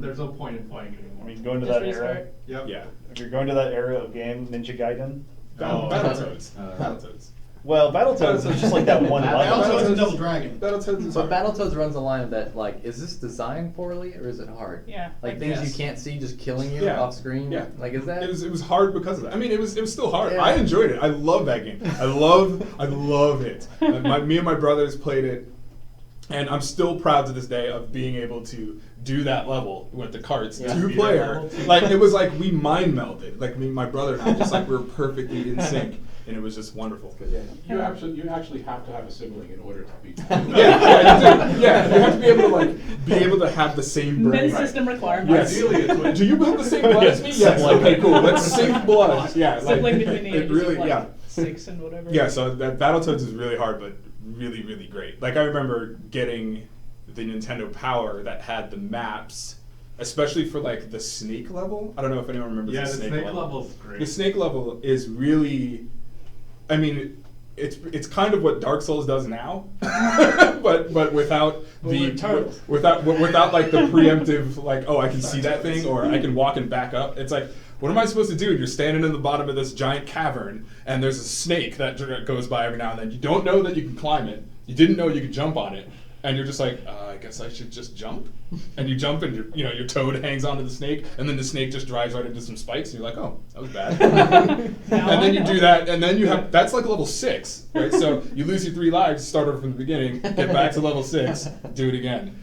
There's no point in playing I anymore. mean, going to Just that era. restart. Yep. Yeah. If you're going to that era of game, Ninja Gaiden. Oh. Battletoads. Uh, Battletoads. Well, Battletoads is just like that one level. Battletoads and Double Dragon. Battletoads is But hard. Battletoads runs the line of that, like, is this designed poorly or is it hard? Yeah. Like things Yes. you can't see just killing you Yeah. off screen? Yeah. Like, is that? It was hard because of that. I mean, it was still hard. Yeah. I enjoyed it. I love that game. I love it. Me and my brothers played it, and I'm still proud to this day of being able to do that level with the carts, Yeah. 2-player. Like it was like we mind melded. Like me, my brother and I, just like we were perfectly in sync, and it was just wonderful. You actually have to have a sibling in order to beat. Yeah, you do. Yeah, you have to be able to have the same brain. Men's system requirements. Yes. Ideally, it's what- Do you have the same blood as me? Yes. Okay, cool. Let's sync blood. Yeah. Sibling between the it ages really, of like yeah. 6 and whatever. Yeah, so that Battletoads is really hard, but really, really great. Like I remember getting the Nintendo Power that had the maps, especially for like the snake level. I don't know if anyone remembers Yeah, the the snake snake level. level's great. The snake level is really, I mean, it's kind of what Dark Souls does now, but without with turtles. without like the preemptive like, oh, I can see that thing or I can walk and back up. It's like, what am I supposed to do? You're standing in the bottom of this giant cavern and there's a snake that goes by every now and then. You don't know that you can climb it. You didn't know you could jump on it. And you're just like, I guess I should just jump. And you jump and your toad hangs onto the snake and then the snake just drives right into some spikes and you're like, oh, that was bad. And then you do that and then you have, that's like level 6, right? So you lose your 3 lives, start over from the beginning, get back to level 6, do it again.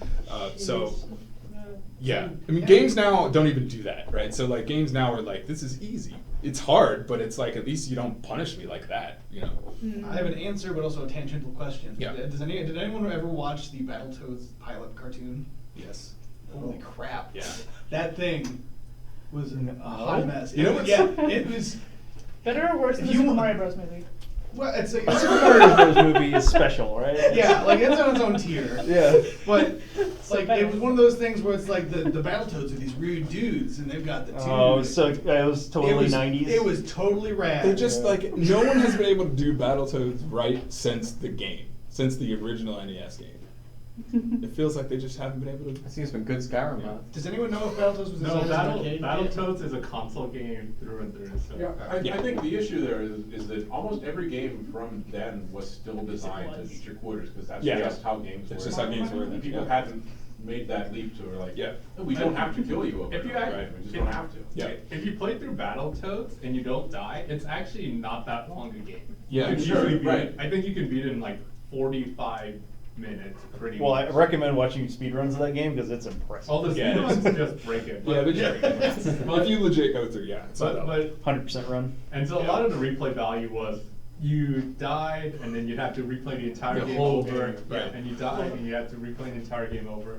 Yeah, I mean, games now don't even do that, right? So like games now are like, this is easy. It's hard, but it's like, at least you don't punish me like that, I have an answer, but also a tangential question. Yeah. Did anyone ever watch the Battletoads pilot cartoon? Yes. Holy crap! Yeah. That thing was a hot mess. You know what's- Yeah, it was. Better or worse than the You- Super Mario Bros. Movie? Well, it's like Super Mario Bros. Movie is special, right? yeah, like it's on its own tier. Yeah. But So like better. it was one of those things where it's like the Battletoads are these weird dudes, and they've got the two. Oh, so it was totally 90s. It was totally rad. They're just like, no one has been able to do Battletoads right since the game, since the original NES game. It feels like they just haven't been able to. I think it's been good Skyrim mods. Does anyone know if Battletoads was No, designed as an arcade game? Battletoads is a console game through and through. So. Yeah, I think the issue there is that almost every game from then was still designed to feature quarters because that's Yeah. just how games It's were. just how games were And then, people yeah. hadn't made that leap to like, Yeah. "Oh, we don't have to kill you over If you it, act- right? We just if- don't have to." Yeah. If you play through Battletoads and you don't die, it's actually not that long a game. Yeah, You can sure, usually beat right. it. I think you can beat it in like 45 minutes, pretty Well, I much. recommend watching speedruns of that game because it's impressive. All the Yeah. speedruns just break it. Yeah, But, well, if you legit go through, yeah, it's not that bad. 100% run. and so a lot of the replay value was you died and then you'd have to replay the entire The game whole over, game, right? yeah. And you died and you had to replay the entire game over.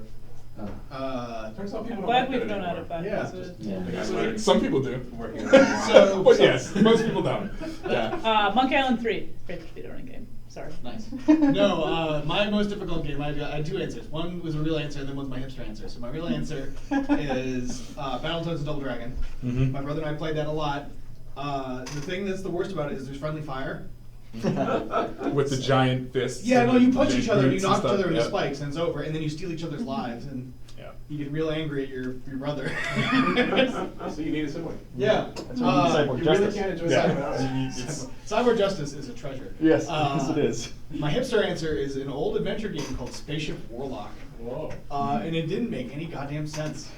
Turns out people I'm don't glad like we've that known how to anymore. back Yeah. this. Yeah. Some people do. Working on But yes, most people don't. Yeah. Monkey Island 3, favorite speedrunning game. Sorry. Nice. No, my most difficult game, I had 2 answers. One was a real answer, and then one's my hipster answer. So my real answer is Battletoads and Double Dragon. Mhm. My brother and I played that a lot. The thing that's the worst about it is there's friendly fire. With the giant fists. Yeah, and no, the you punch giant each other and you boots knock each stuff, other into yeah. spikes, and it's over. And then you steal each other's lives, and Yeah. you get real angry at your brother. So you need a sibling. Yeah. That's what you Cyborg You Justice. really can't enjoy Yeah. Cyber Cyber Justice is a treasure. Yes, yes it is. My hipster answer is an old adventure game called Spaceship Warlock. Whoa. And it didn't make any goddamn sense.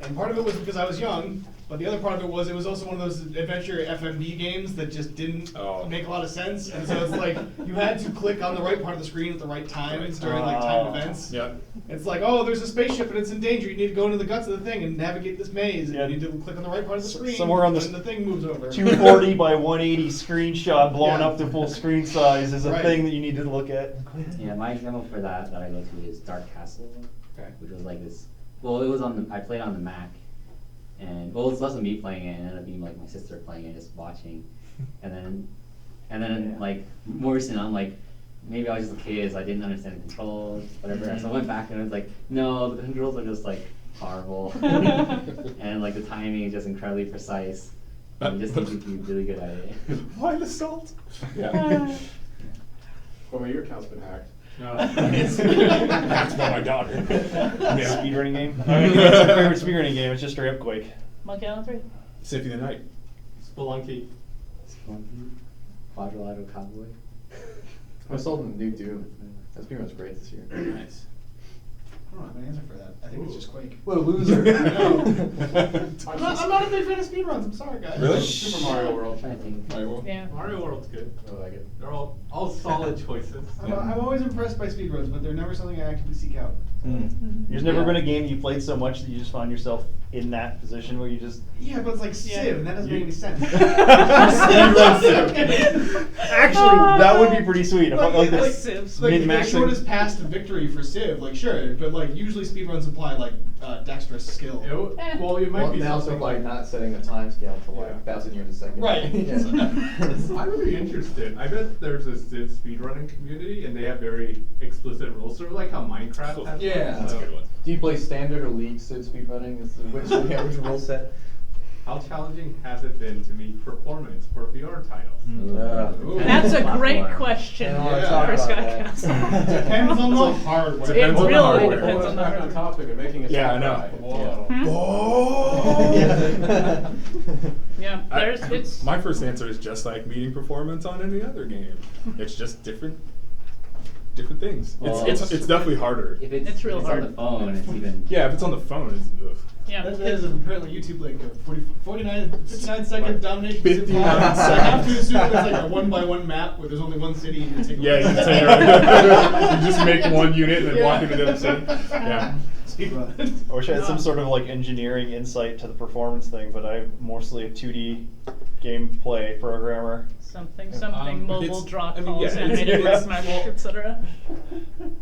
And part of it was because I was young, but the other part of it was also one of those adventure FMV games that just didn't Oh. make a lot of sense. And so it's like you had to click on the right part of the screen at the right time during like timed events. Yeah. It's like, oh, there's a spaceship and it's in danger. You need to go into the guts of the thing and navigate this maze. And Yeah. you need to click on the right part of the screen. Somewhere on the when the thing moves over. 240 by 180 screenshot blown Yeah. up to full screen size is a Right. thing that you need to look at. Yeah, my example for that I go to is Dark Castle, Okay. which was like this. Well, it was on the. I played on the Mac, and well, it's less than me playing it, and it ended up being like my sister playing it, just watching, and then like more recent, I'm like, maybe I was just a kid, so I didn't understand the controls, whatever. So I went back and it was like, no, the controls are just like horrible, and like the timing is just incredibly precise. And you just need to be really good at it. Why the salt? Yeah. Well, your account's been hacked. No. That's by my daughter. Yeah. Speedrunning game? I mean, it's my favorite speedrunning game. It's just straight up Quake. Monkey Island 3? Symphony of the Night. Spelunky. Quadrilateral Cowboy. I sold the new Doom. That's pretty much great this year. Nice. I don't have an answer for that. I think it's just Quake. What a loser. I know. I'm not a big fan of speedruns. I'm sorry, guys. Really? Super Mario World. Trying to think. Mario World? Yeah. Mario World's good. I like it. They're all solid choices. I'm always impressed by speedruns, but they're never something I actively seek out. There's never been a game you played so much that you just found yourself in that position where you just. Yeah, but it's like Civ, and that doesn't make any sense. Actually, that would be pretty sweet. If I like this Civs. Like the min-maxing. shortest path to victory for Civ, like sure, but like usually speedruns imply like dexterous skill. Well, it might Well, be they also something like not setting a time scale to like 1,000 years a second. Right. I would be interested. I bet there's a Civ speedrunning community, and they have very explicit rules, sort of like how Minecraft has. Yeah. one, That's a so good one. Do you play standard or league Civ speedrunning? Which rule set? How challenging has it been to meet performance for VR titles? That's a great Platform. question I don't wanna Yeah. talk for about Scott that. Castle. Depends on the hardware. It Depends on the really hardware. depends Well, on let's the back on hardware. topic of making a Yeah, I top know. five. Whoa. Oh! Yeah, it's My first answer is just like meeting performance on any other game. It's just different things. Well, It's definitely harder. If it's, It's real if it's hard. on the phone, it's even. Yeah, if it's on the phone, it's ugh. yeah. That is apparently a YouTube link of 59 second domination. 59 I have to assume it's like a 1x1 map where there's only one city and you take Yeah, over. you say you just make one unit and then Yeah. walk into the other city. Yeah. Speedrun. I wish I had some sort of like engineering insight to the performance thing, but I'm mostly a 2D gameplay programmer. Something, It's- mobile draw I mean, calls, yeah, it's- animated it's- Smash, etc.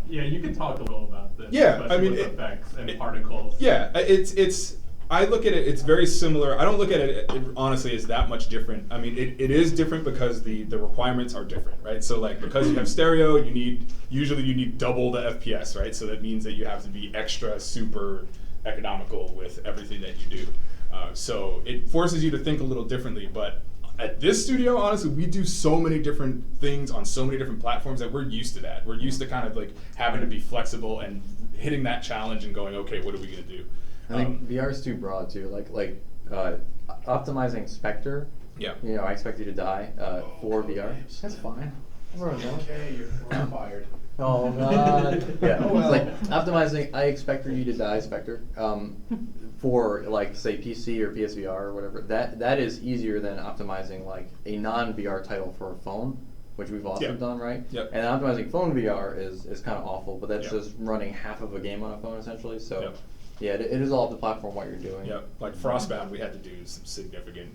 Yeah, you can talk a little about this. Yeah, I especially mean, with effects and particles. Yeah, it's. I look at it. It's very similar. I don't look at it honestly as that much different. I mean, it is different because the requirements are different, right? So like because you have stereo, usually you need double the FPS, right? So that means that you have to be extra super economical with everything that you do. So it forces you to think a little differently. But at this studio, honestly, we do so many different things on so many different platforms that we're used to that. We're used to kind of like having to be flexible and hitting that challenge and going, okay, what are we gonna do? I think VR is too broad too. Like optimizing Spectre. Yeah. You know, I expect you to die for VR. That's fine. Everyone knows. Okay, you're fired. Oh god. Yeah. Oh, well. It's like optimizing. I expect you to die, Spectre. For like say PC or PSVR or whatever. That is easier than optimizing like a non-VR title for a phone, which we've also Yeah. done, right? Yep. And optimizing phone VR is kind of awful, but that's Yep. just running half of a game on a phone essentially. So. Yep. Yeah, it is all up to the platform what you're doing. Yeah, like Frostbound, we had to do some significant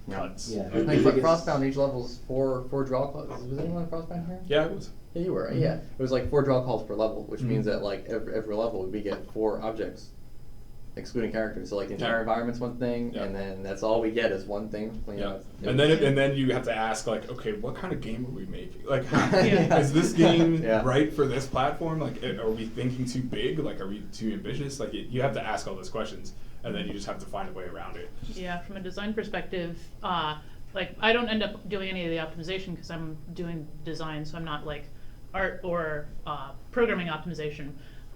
cuts. Yeah. I think like Frostbound, each level's four draw calls. Was anyone on Frostbound here? Yeah, it was. Yeah, you were, right? Yeah. It was like 4 draw calls per level, which means that like every level we get 4 objects, excluding characters. So like the entire Yeah. environment's one thing, Yeah. and then that's all we get is one thing. You Yeah, know, and then you have to ask like, okay, what kind of game are we making? Like, Yeah. is this game Yeah. right for this platform? Like, are we thinking too big? Like, are we too ambitious? Like, you have to ask all those questions, and then you just have to find a way around it. Yeah, from a design perspective, like I don't end up doing any of the optimization because I'm doing design, so I'm not like art or programming optimization.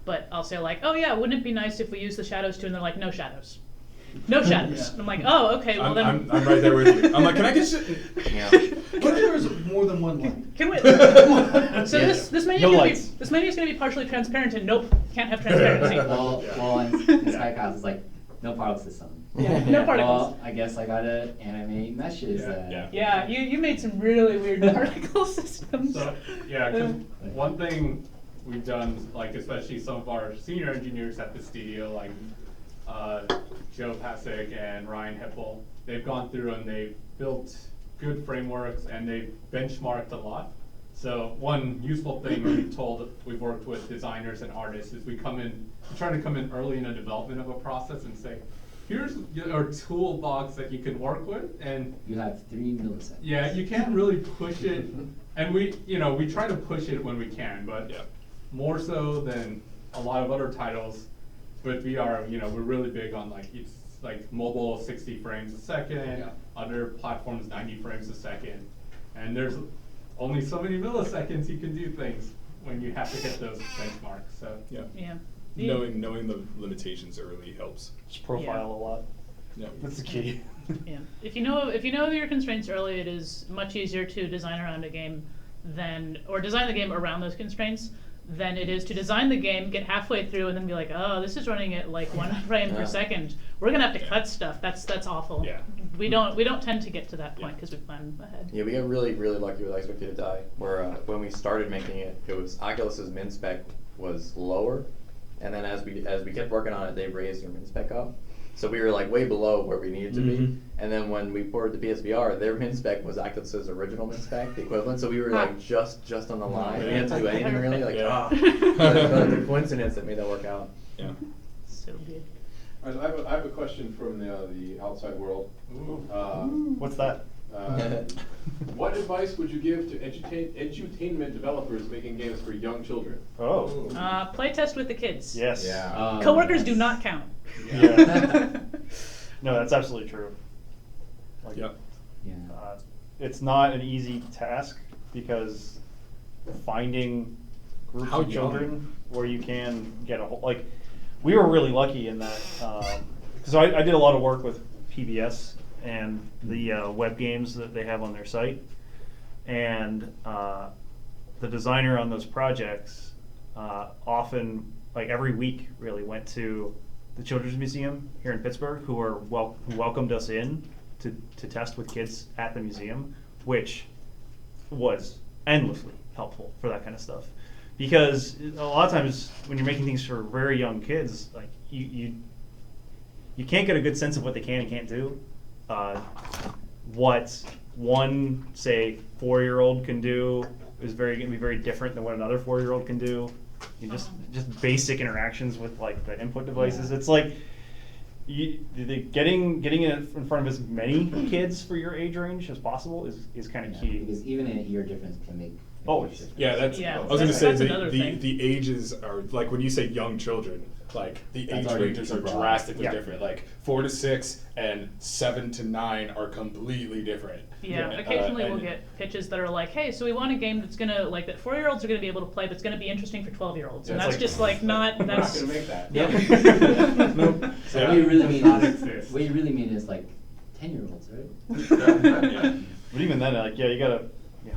But I'll say like, oh yeah, wouldn't it be nice if we use the shadows too? And they're like, no shadows. No shadows. Yeah. And I'm like, oh, okay, well then. I'm right there with you. I'm like, can I get shit? Yeah. What if there's more than one light? Can we? So Yeah. this menu No is gonna lights. be this menu is gonna be partially transparent, and nope, can't have transparency. Well, in Skycast, it's like no particle system. Yeah, no particles. Well, I guess I gotta animate meshes. Yeah. Yeah, you made some really weird particle systems. So, yeah, 'cause one thing we've done, like especially some of our senior engineers at the studio, like Joe Pasek and Ryan Heppel, they've gone through and they've built good frameworks and they've benchmarked a lot. So one useful thing we've worked with designers and artists is we try to come in early in the development of a process and say, here's your toolbox that you can work with, and You have 3 milliseconds. yeah, you can't really push it, and we try to push it when we can, but Yeah. more so than a lot of other titles. With VR, we're really big on it's like mobile 60 frames a second, Yeah. other platforms 90 frames a second, and there's only so many milliseconds you can do things when you have to hit those benchmarks. So Yeah. Yeah. Knowing the limitations early helps. Just profile a lot. Yeah. That's the key. Yeah. If you know your constraints early, it is much easier to design around a game than, or design the game around those constraints, than it is to design the game, get halfway through, and then be like, oh, this is running at like 1 frame per second. We're gonna have to cut stuff. That's awful. Yeah. We don't tend to get to that point because we plan ahead. Yeah, we got really, really lucky with I Expect You to Die, where when we started making it, it was Oculus's min spec was lower, and then as we kept working on it, they raised their min spec up. So we were like way below where we needed to be, and then when we ported the PSVR, their min spec was Oculus's original min spec, the equivalent. So we were like just on the line. We didn't have to do anything really. Like but the coincidence that made that work out. Yeah. So good. All right, I have a question from the outside world. What's that? What advice would you give to edutainment developers making games for young children? Oh. Play test with the kids. Yes. Yeah. Coworkers do not count. Yeah. No, that's absolutely true. Like, Yep. Yeah. it's not an easy task because finding groups How of young? children where you can get a whole, like, we were really lucky in that, because I did a lot of work with PBS and the web games that they have on their site, and the designer on those projects often, like every week, really went to the Children's Museum here in Pittsburgh, who welcomed us in to test with kids at the museum, which was endlessly helpful for that kind of stuff. Because a lot of times when you're making things for very young kids, like you can't get a good sense of what they can and can't do. What one, say, 4-year-old can do is going to be very different than what another 4-year-old can do. You just basic interactions with like the input devices. Yeah. It's like getting it in front of as many kids for your age range as possible is kind of key. Because even a year difference can make a Oh, huge difference. Yeah, that's. Yeah, I was going to that's say another thing. the ages are like when you say young children, like the That's age already ranges too are broad. drastically Yeah. different. Like 4 to 6 and 7 to 9 are completely different. Yeah, occasionally we'll get pitches that are like, hey, so we want a game that's gonna, like, that 4-year-olds are gonna be able to play, but it's gonna be interesting for 12-year-olds. And Yeah, that's it's just like not, We're not that's. going to make that. Yeah. Nope. So Yeah. what you really mean Not is, exist. what you really mean is like 10-year-olds, right? Yeah. But even then, like, yeah, you gotta, yeah.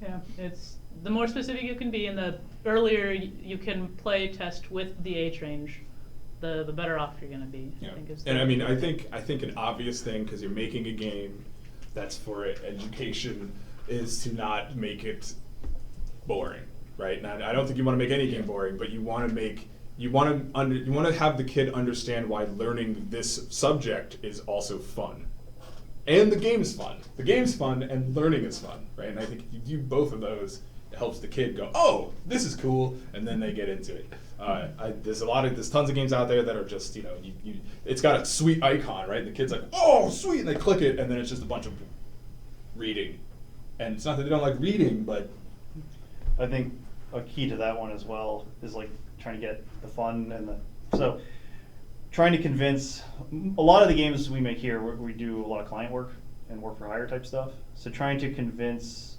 Yeah, it's the more specific you can be, and the earlier you can play test with the age range, the better off you're gonna be. Yeah. I think is And the- I mean, I think an obvious thing, because you're making a game that's for education, is to not make it boring, right? And I don't think you want to make any game boring, but you want to have the kid understand why learning this subject is also fun, and the game is fun. The game's fun, and learning is fun, right? And I think if you do both of those, it helps the kid go, oh, this is cool, and then they get into it. There's tons of games out there that are just, it's got a sweet icon, right? And the kid's like, oh, sweet, and they click it, and then it's just a bunch of reading. And it's not that they don't like reading, but I think a key to that one as well is like trying to get the fun and so trying to convince a lot of the games we make here, we do a lot of client work and work for hire type stuff. So trying to convince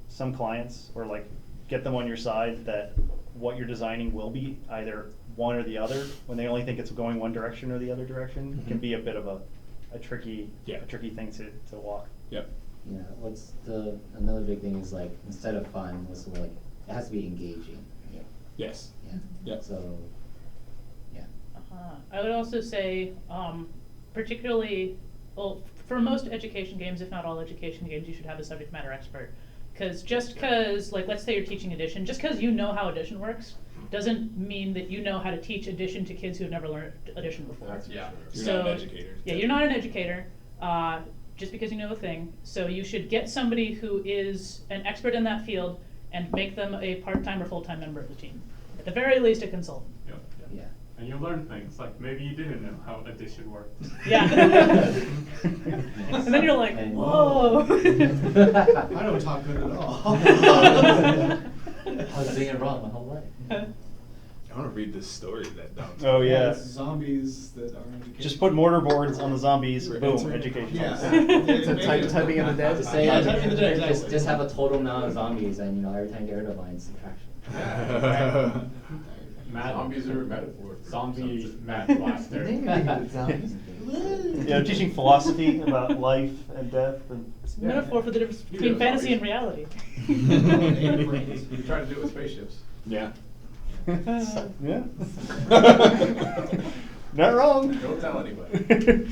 some clients or like get them on your side that what you're designing will be either one or the other when they only think it's going one direction or the other direction can be a bit of a tricky thing to walk. yep. Yeah, another big thing is like, instead of fun, it has to be engaging. Yes. Yeah. Yep. So, yeah. I would also say, particularly, well, for most education games, if not all education games, you should have a subject matter expert. Because just because, like, let's say you're teaching addition, just because you know how addition works doesn't mean that you know how to teach addition to kids who have never learned addition before. Yeah. You're So, not an educator. Yeah, you're not an educator, just because you know a thing. So you should get somebody who is an expert in that field and make them a part-time or full-time member of the team. At the very least, a consultant. Yep. Yeah. And you learn things, like maybe you didn't know how addition worked. Yeah. And then you're like, And- whoa. I don't talk good at all. I was doing it wrong my whole life. I want to read this story that Dom. Oh yeah. It's zombies that are educated. Just put mortar boards on the zombies, Right. boom, education. Yeah. Typing in the dead. Just say, Yeah, type in the dead, exactly. just have a total amount of zombies, and every time you get rid of one, it's subtraction. Mad Zombies are a metaphor. Zombie Mad Blaster. Yeah, teaching philosophy about life and death and. It's a metaphor for the difference You between know fantasy and zombies. reality. We try to do it with spaceships. Yeah. Yeah. Not wrong. Don't tell anybody.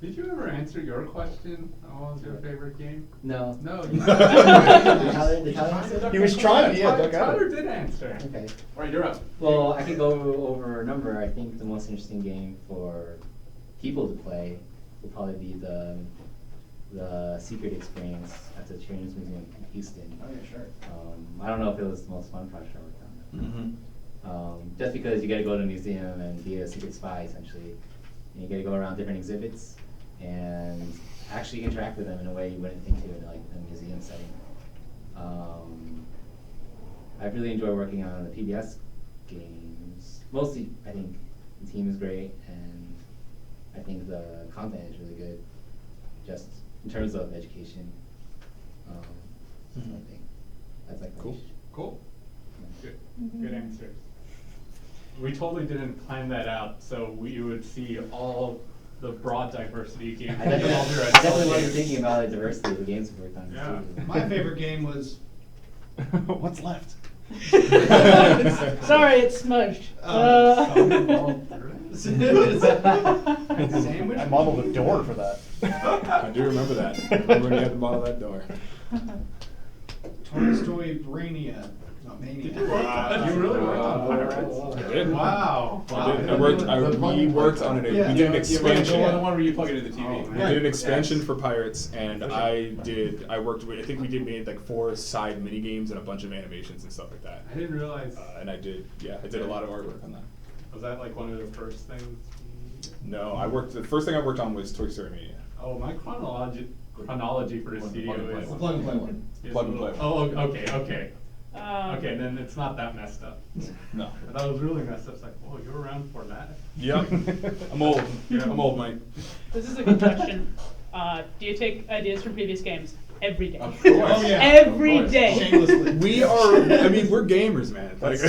Did you ever answer your question? What was your favorite game? No. No. Did Tyler answer? He was trying, yeah, duck out. Tyler did answer. Okay. All right, you're up. Well, I could go over a number. I think the most interesting game for people to play would probably be the Secret Experience at the Children's Museum in Houston. Oh yeah, sure. I don't know if it was the most fun project I worked on. Mm-hmm. Just because you get to go to a museum and be a secret spy, essentially. And you get to go around different exhibits and actually interact with them in a way you wouldn't think to in like a museum setting. I really enjoy working on the PBS games. Mostly, I think the team is great, and I think the content is really good, just in terms of education. I think that's like Cool. Cool. Good answers. We totally didn't plan that out, so we would see all the broad diversity of games. I definitely wasn't thinking about the diversity of the games we worked on. Yeah. too. My favorite game was What's left? Sorry, it's smudged. Sandwich? I modeled a door for that. I do remember that. I remember when you had to model that door. Toy Story Brania. No, Mania. You really worked on Pirates? I did. Wow. I did. We worked on it. Yeah. We did an The expansion. one where you plug it into the TV. We did an expansion for Pirates, and I think we made like 4 side mini games and a bunch of animations and stuff like that. I didn't realize. And I did a lot of artwork on that. Was that like one of the first things? No, the first thing I worked on was Toy Story Mania. Oh, my chronology for the studio is. Plug and play one. is Plug and a little- play. Oh, okay. Um, Okay, then it's not that messed up. No. I thought it was really messed up. It's like, whoa, you were around for that? Yep. I'm old. I'm old, Mike. This is a good question. Do you take ideas from previous games? Every day. Of course. Oh, yeah. Every Of course. day. Shamelessly. We are. I mean, we're gamers, man. Like,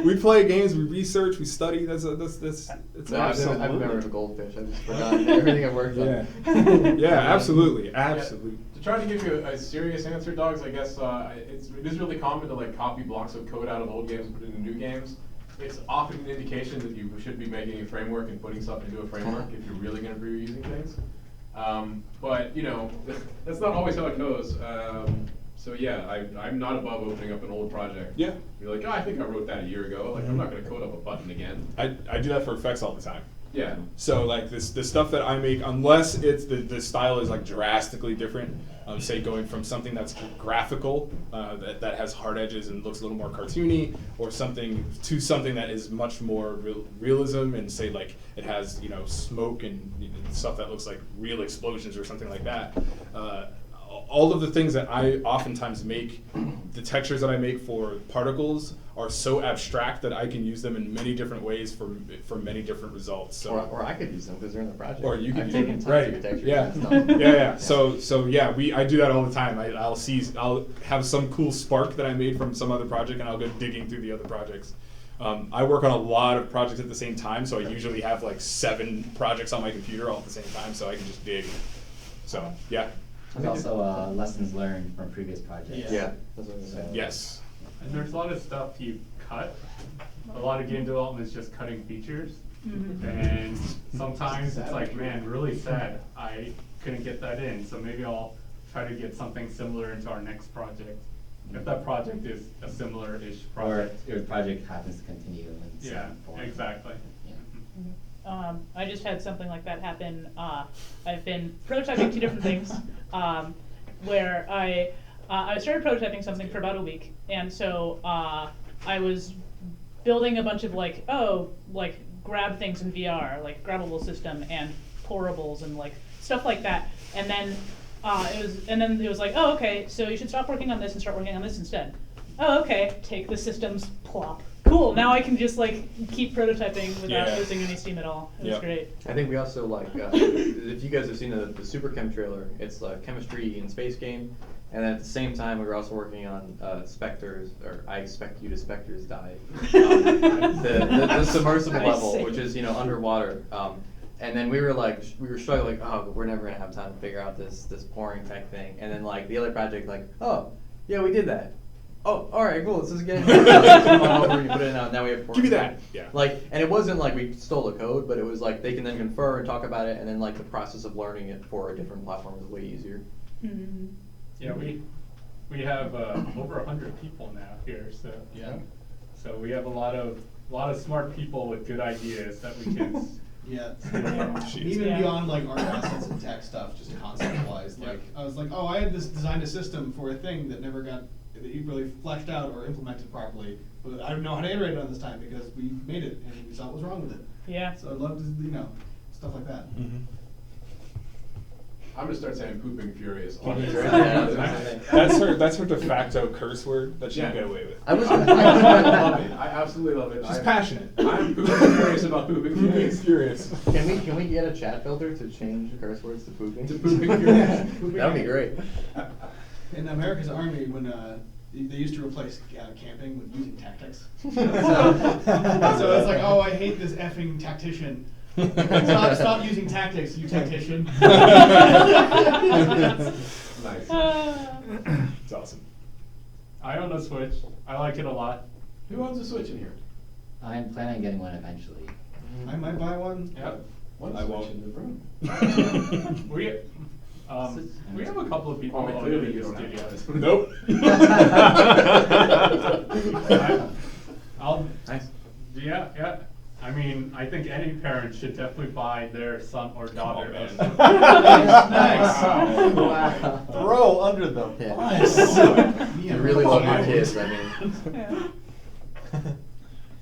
we play games, we research, we study. That's. It's No, I've absolutely. never heard of goldfish. I've just forgotten everything I've worked Yeah. on. Yeah, absolutely, absolutely. To try to give you a serious answer, dogs, I guess it is really common to like copy blocks of code out of old games and put it into new games. It's often an indication that you should be making a framework and putting stuff into a framework if you're really going to be reusing things. But you know, that's not always how it goes. So yeah, I'm not above opening up an old project. Yeah. You're like, oh, I think I wrote that a year ago. Like, I'm not going to code up a button again. I do that for effects all the time. Yeah. So like the stuff that I make, unless it's the style is like drastically different, say going from something that's graphical that has hard edges and looks a little more cartoony, or something to something that is much more realism and say like it has smoke and stuff that looks like real explosions or something like that. All of the things that I oftentimes make, the textures that I make for particles are so abstract that I can use them in many different ways for many different results. So, Or I could use them because they're in the project. or you can I've use taken them. tons Right. of your textures Yeah. and stuff. Yeah. So yeah, I do that all the time. I'll have some cool spark that I made from some other project, and I'll go digging through the other projects. I work on a lot of projects at the same time, so I usually have like 7 projects on my computer all at the same time, so I can just dig. So yeah. There's also lessons learned from previous projects. Yeah. That's what I was saying. Yes. And there's a lot of stuff you cut. A lot of game development is just cutting features. And sometimes it's like, man, really sad. I couldn't get that in. So maybe I'll try to get something similar into our next project. If that project is a similar-ish Or project. if your project happens to continue in Yeah, some form. exactly. Yeah. I just had something like that happen. I've been prototyping 2 different things, where I started prototyping something for about a week, and so I was building a bunch of like grab things in VR, like grabbable system and pourables and like stuff like that, and then it was like, oh, okay, so you should stop working on this and start working on this instead. Oh, okay, take the systems, plop. Cool, now I can just like keep prototyping without Yeah. losing any steam at all. It was Yep. great. I think we also like, if you guys have seen the Super Chem trailer, it's a chemistry in space game, And then at the same time, we were also working on Spectres, or I Expect You to Spectres Die, the submersible level, which is underwater. And then we were struggling, oh, we're never gonna have time to figure out this pouring tech thing. And then the other project, oh, yeah, we did that. Oh, all right, cool. Let's just get it. Come on over, you put it in out. Now we have. Give me that. Yeah. And it wasn't like we stole the code, but it was they can then confer and talk about it, and then the process of learning it for a different platform is way easier. Mm-hmm. Yeah, we have over 100 people now here, so Yeah. So we have a lot of smart people with good ideas that we can. Yeah. Jeez. Even Yeah. beyond art assets and tech stuff, just concept wise. I was oh, I had designed a system for a thing that never got really fleshed out or implemented properly, but I don't know how to iterate it on this time because we made it and we saw what was wrong with it. Yeah. So I'd love to, stuff like that. Mm-hmm. I'm gonna start saying pooping furious. That's her de facto curse word that she can Yeah. get away with. I was. I love it. I absolutely love it. She's passionate. I'm pooping furious about pooping furious. Furious. Can we get a chat filter to change curse words to pooping? To pooping furious. That would be great. In America's Army, when they used to replace camping with using tactics. So it's oh, I hate this effing tactician. Stop using tactics, you tactician. Nice. It's awesome. I own a Switch. I like it a lot. Who owns a Switch in here? I'm planning on getting one eventually. I might buy one. Yep. One I Switch won't. in the room. We have a couple of people Oh, who own clearly it you in don't the have studio. Nope. I'll. Nice. Yeah. I mean, I think any parent should definitely buy their son or daughter. man. Nice. Wow. Throw under the Yeah. bus. You really love your kids, I mean.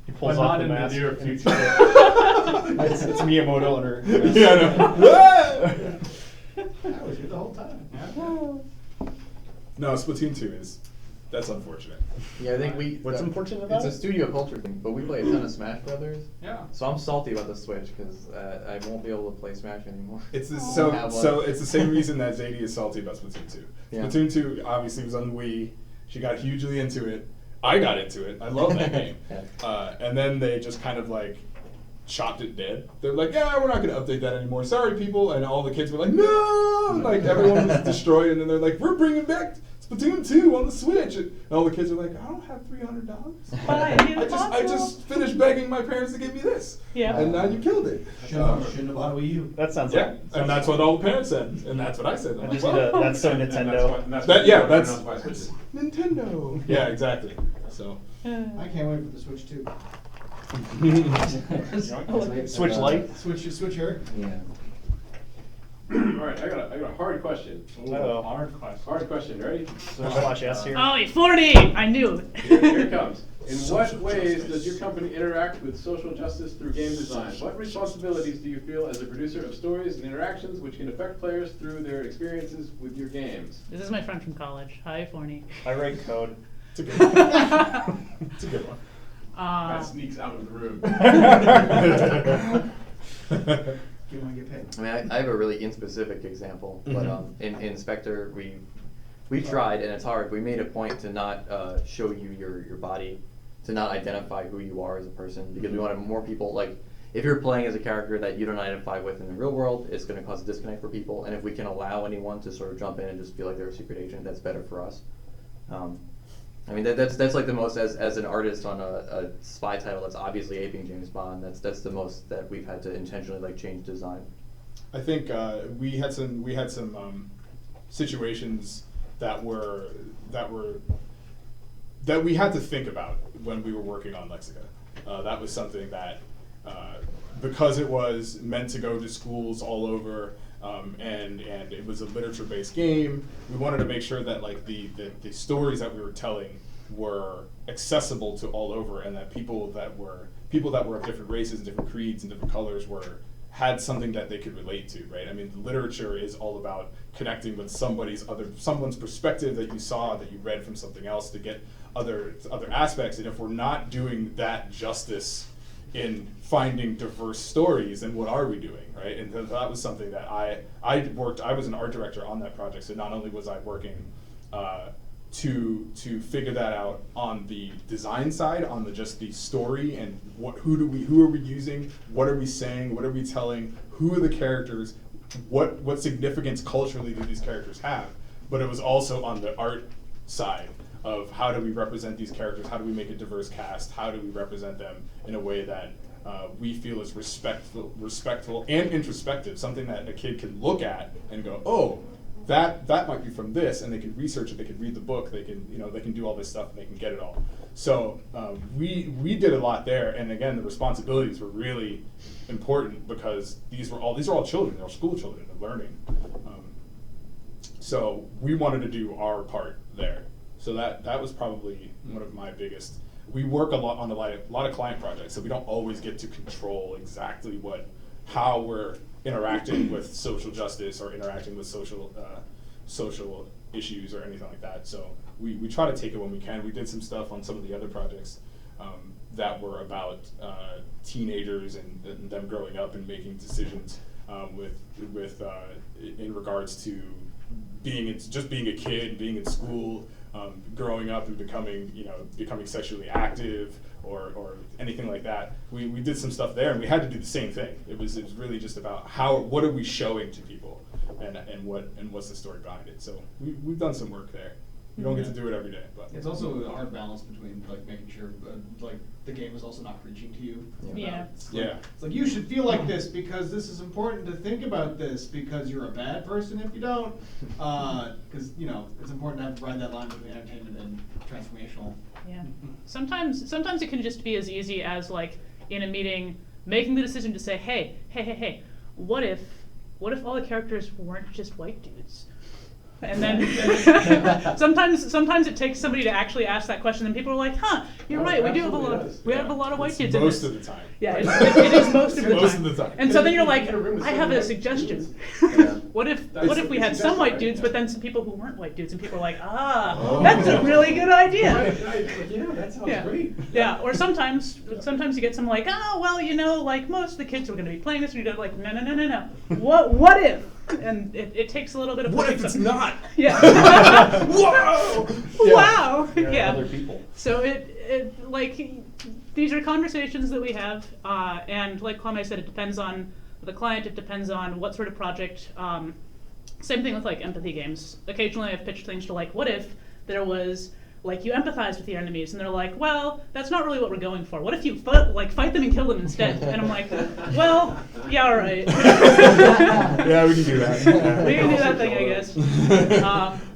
He But pulls off not the in the mask. near future. It's Miyamoto under. Yeah, I know. I was here the whole time. No, Splatoon 2 that's unfortunate. Yeah, I think What's unfortunate about It's a it? studio culture thing, but we play a ton of Smash Brothers. Yeah. So I'm salty about the Switch because I won't be able to play Smash anymore. It's the, Have one. so it's the same reason that Zadie is salty about Splatoon 2. Yeah. Splatoon 2 obviously was on the Wii. She got hugely into it. I got into it. I love that game. Yeah. And then they just kind of chopped it dead. They're yeah, we're not going to update that anymore. Sorry, people. And all the kids were no! Everyone was destroyed. And then they're we're bringing back Splatoon 2 on the Switch. And all the kids are I don't have $300. I just finished begging my parents to give me this. Yeah. And now you killed it. Shouldn't have bought a Wii U. That sounds Yeah, like. and that's what all the parents said, and that's what I said. I'm I just like, need well, that's so Nintendo. That's that, yeah, that's that's Nintendo. Yeah, exactly. So. I can't wait for the Switch 2. Switch Lite. Switch her. Yeah. All right, I got a hard question. Uh-oh. Hard question. Hard question. Ready? Slash S here. Oh, wait, 40! I knew it. Here it comes. In what ways does your company interact with social justice through game design? What responsibilities do you feel as a producer of stories and interactions which can affect players through their experiences with your games? This is my friend from college. Hi, Forney. I write code. It's a good one. It's a good one. That sneaks out of the room. You want to get paid. I mean, I have a really inspecific example, but in Spectre, we tried, and it's hard. We made a point to not show you your body, to not identify who you are as a person, because we wanted more people, if you're playing as a character that you don't identify with in the real world, it's going to cause a disconnect for people, and if we can allow anyone to sort of jump in and just feel like they're a secret agent, that's better for us. I mean, that's the most, as an artist on a spy title that's obviously aping James Bond, that's the most that we've had to intentionally change design. I think we had some situations that we had to think about when we were working on Lexica. That was something that because it was meant to go to schools all over. And it was a literature-based game. We wanted to make sure that the stories that we were telling were accessible to all over, and that people that were of different races and different creeds and different colors had something that they could relate to, right? I mean, the literature is all about connecting with someone's perspective that you saw, that you read from something else, to get other aspects. And if we're not doing that justice in finding diverse stories, and what are we doing, right? And that was something that I was an art director on that project, so not only was I working to figure that out on the design side, on just the story and who are we using, what are we saying, what are we telling, who are the characters, what significance culturally do these characters have. But it was also on the art side of how do we represent these characters, how do we make a diverse cast, how do we represent them in a way that we feel is respectful and introspective, something that a kid can look at and go, oh, that might be from this, and they can research it, they can read the book, they can do all this stuff, and they can get it all. So we did a lot there, and again, the responsibilities were really important because these are all children, they're all school children, they're learning. So we wanted to do our part there. So that was probably one of my biggest. We work a lot on a lot of client projects, so we don't always get to control exactly how we're interacting with social justice or interacting with social issues or anything like that. So we try to take it when we can. We did some stuff on some of the other projects that were about teenagers and them growing up and making decisions in regards to being a kid, being in school, growing up and becoming sexually active or anything like that. We did some stuff there, and we had to do the same thing. It was really just about what are we showing to people, and what's the story behind it. So we've done some work there. You don't get to do it every day, but It's also a hard balance between like making sure like the game is also not preaching to you. Yeah. It's Yeah. It's like you should feel like this because this is important to think about this because you're a bad person if you don't. Because it's important to ride that line between entertainment and transformational. Yeah. Sometimes it can just be as easy as like in a meeting making the decision to say, hey, what if all the characters weren't just white dudes? And then sometimes it takes somebody to actually ask that question, and people are like, "Huh, you're right. We do have a lot. Have a lot of white dudes in this." Most of the time. Yeah, it is most of the time. Most of the time. And so then you're like, I have a suggestion. What if we had some white dudes, but then some people who weren't white dudes, and people are like, that's a really good idea. Yeah, that sounds Yeah. great. Yeah, or sometimes you get some like, like most of the kids are going to be playing this, and you go like, no. What if? And it takes a little bit of. What if it's not? Yeah. Whoa! Wow. There are Yeah. other people. So it these are conversations that we have, and like Kwame said, it depends on the client. It depends on what sort of project. Same thing with like empathy games. Occasionally, I've pitched things to like, what if there was like you empathize with your enemies, and they're like, well, that's not really what we're going for. What if you fight them and kill them instead? And I'm like, well, yeah, all right. Yeah, we can do that. We can do that thing, I guess.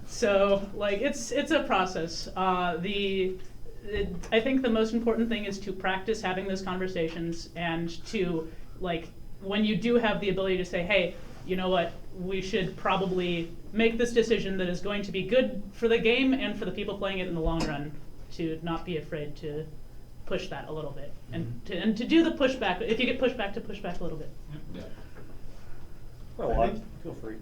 So like it's a process. I think the most important thing is to practice having those conversations, and to like when you do have the ability to say, hey, you know what, we should probably make this decision that is going to be good for the game and for the people playing it in the long run, to not be afraid to push that a little bit, and to do the pushback. If you get pushback, to push back a little bit. Yeah. For a lot. Feel free.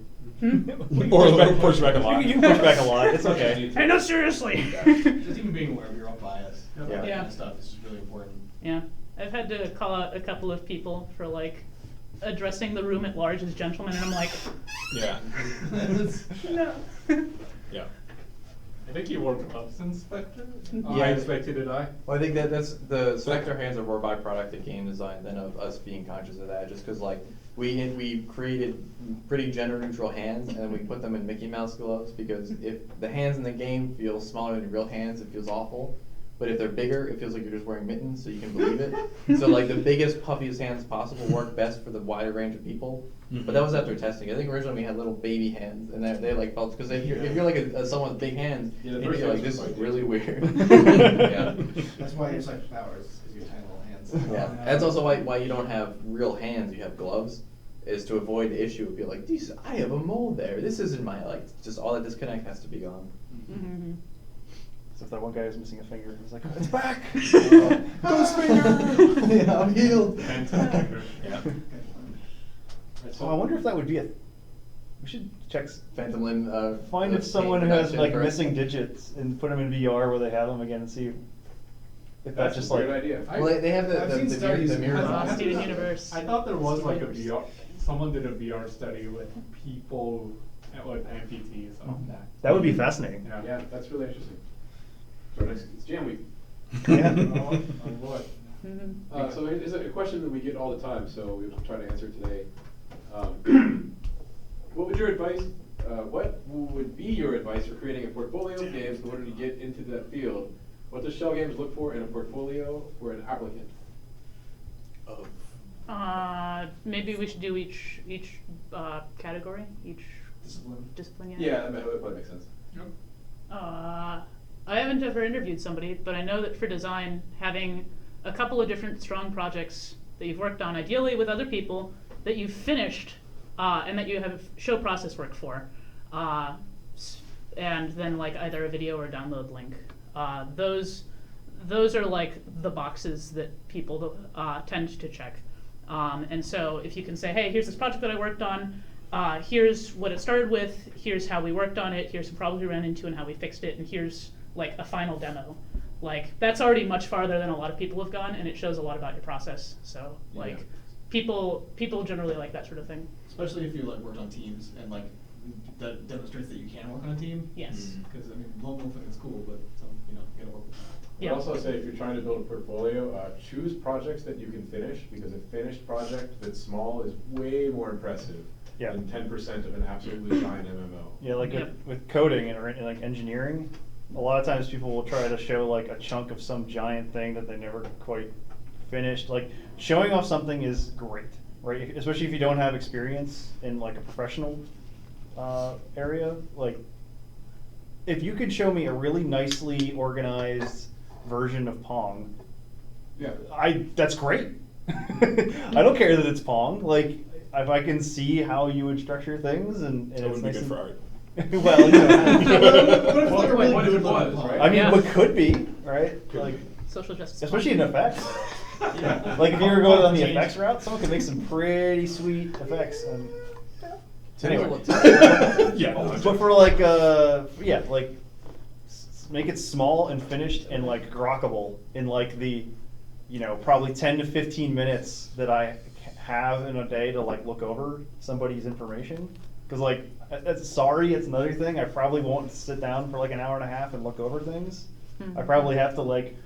Or push back a lot. You can push back a lot. It's okay. Hey, no, seriously. Just even being aware of your own bias. Yeah. That Yeah. kind of stuff is just really important. Yeah, I've had to call out a couple of people for like addressing the room at large as gentlemen, and I'm like, Yeah. no. Yeah. I think you wore gloves, Inspector. Yeah. I expected it. Well, I think that's the Spectre hands are more byproduct of game design than of us being conscious of that. Just because like we created pretty gender neutral hands, and then we put them in Mickey Mouse gloves, because if the hands in the game feel smaller than your real hands, it feels awful. But if they're bigger, it feels like you're just wearing mittens, so you can believe it. So like the biggest, puffiest hands possible work best for the wider range of people. But that was after testing. I think originally we had little baby hands, and they like felt, because if you're like someone with big hands, Yeah, maybe you're like, this is like really weird. Yeah. That's why it's like powers, is your tiny little hands. Yeah, that's also why you don't have real hands. You have gloves, is to avoid the issue of being like, I have a mole there. This isn't my just all that disconnect has to be gone. Mm-hmm. So if that one guy is missing a finger, he's like, it's back! Ghost finger! Yeah, I'm healed. Fantastic. Yeah. So I wonder if that would be we should check. Phantom Limb. Find if someone who has like missing digits and put them in VR where they have them again, and see if that's just a like. great idea. Well, they have I've seen studies the mirror. I've Steven seen- Universe. I thought there was like a Steven VR. Someone did a VR study with people with amputees on that. That would be fascinating. Yeah, that's really interesting. So next, it's Jam Week. Yeah. Oh boy. So it is a question that we get all the time, so we'll try to answer today. What would be your advice for creating a portfolio of games in order to get into that field? What does Schell Games look for in a portfolio for an applicant? Maybe we should do each category, each discipline. Yeah, that probably makes sense. I haven't ever interviewed somebody, but I know that for design, having a couple of different strong projects that you've worked on, ideally with other people, that you've finished, and that you have show process work for, and then like either a video or download link. Those are like the boxes that people tend to check. And so if you can say, hey, here's this project that I worked on, here's what it started with, here's how we worked on it, here's the problems we ran into and how we fixed it, and here's like a final demo. Like that's already much farther than a lot of people have gone, and it shows a lot about your process. So like people generally like that sort of thing. Especially if you like worked on teams and like that demonstrates that you can work on a team. Yes. Because I mean, lone wolfing is cool, but some, you gotta work with that. I'd also say if you're trying to build a portfolio, choose projects that you can finish, because a finished project that's small is way more impressive than 10% of an absolutely giant MMO. Yeah, like with coding and like engineering, a lot of times people will try to show like a chunk of some giant thing that they never quite finished. Like showing off something is great, right? Especially if you don't have experience in like a professional area. Like if you could show me a really nicely organized version of Pong, that's great. I don't care that it's Pong. Like if I can see how you would structure things and That it's would be nice good for art. well, you know. What if like a really What if good it was, looking right? I mean, Yeah. what could be, right? Like, Social justice. especially in effects. Yeah. Like if you were going on the effects route, someone could make some pretty sweet effects. And anyway, but for like, make it small and finished and like grokkable in like the, probably 10 to 15 minutes that I have in a day to like look over somebody's information. Because like, it's another thing. I probably won't sit down for like an hour and a half and look over things. I probably have to like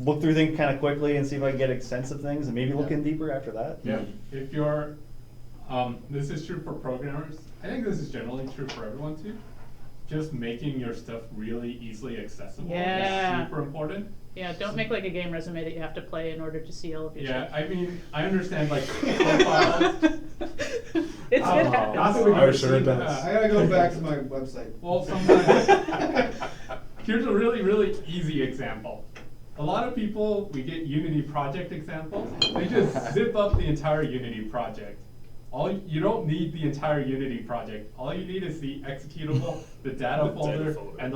look through things kind of quickly and see if I can get a sense of things and maybe look in deeper after that. Yeah. If you're, this is true for programmers. I think this is generally true for everyone too. Just making your stuff really easily accessible is super important. Yeah, don't make like a game resume that you have to play in order to see all of your stuff. I mean, I understand like profiles. It happens. Not that we've Oh, ever sure it seen does. that. I gotta go back to my website. Well, sometimes. Here's a really, really easy example. A lot of people, we get Unity project examples. They just zip up the entire Unity project. You don't need the entire Unity project. All you need is the executable, the data folder, and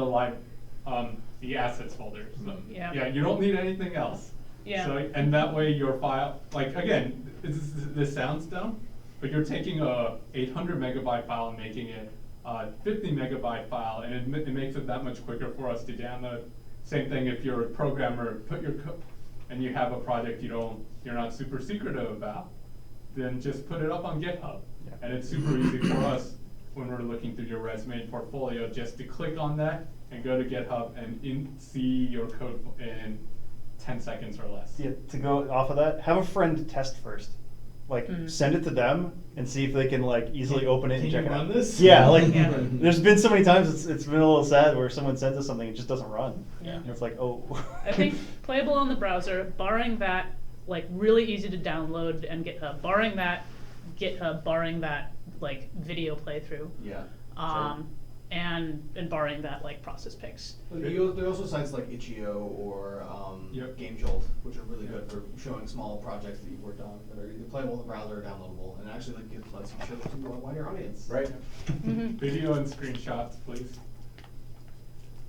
the assets folder. So, you don't need anything else. Yeah. So, and that way your file, like again, this sounds dumb, but you're taking a 800 megabyte file and making it a 50 megabyte file, and it makes it that much quicker for us to download. Same thing if you're a programmer, put your code, and you have a project you're not super secretive about, then just put it up on GitHub. And it's super easy for us when we're looking through your resume and portfolio just to click on that and go to GitHub and see your code in 10 seconds or less. Yeah, to go off of that, have a friend test first. Like, send it to them and see if they can like easily open it and check it out. Can you run this? Yeah, like there's been so many times it's been a little sad where someone sends us something and it just doesn't run. Yeah. And it's like, oh. I think playable on the browser, barring that, like really easy to download and GitHub, barring that like video playthrough. Yeah. And barring that like process pics. There are also sites like Itch.io or GameJolt, which are really good for showing small projects that you've worked on that are either playable in the browser or downloadable, and actually like lets you show to a wider audience. Right. Video and screenshots, please.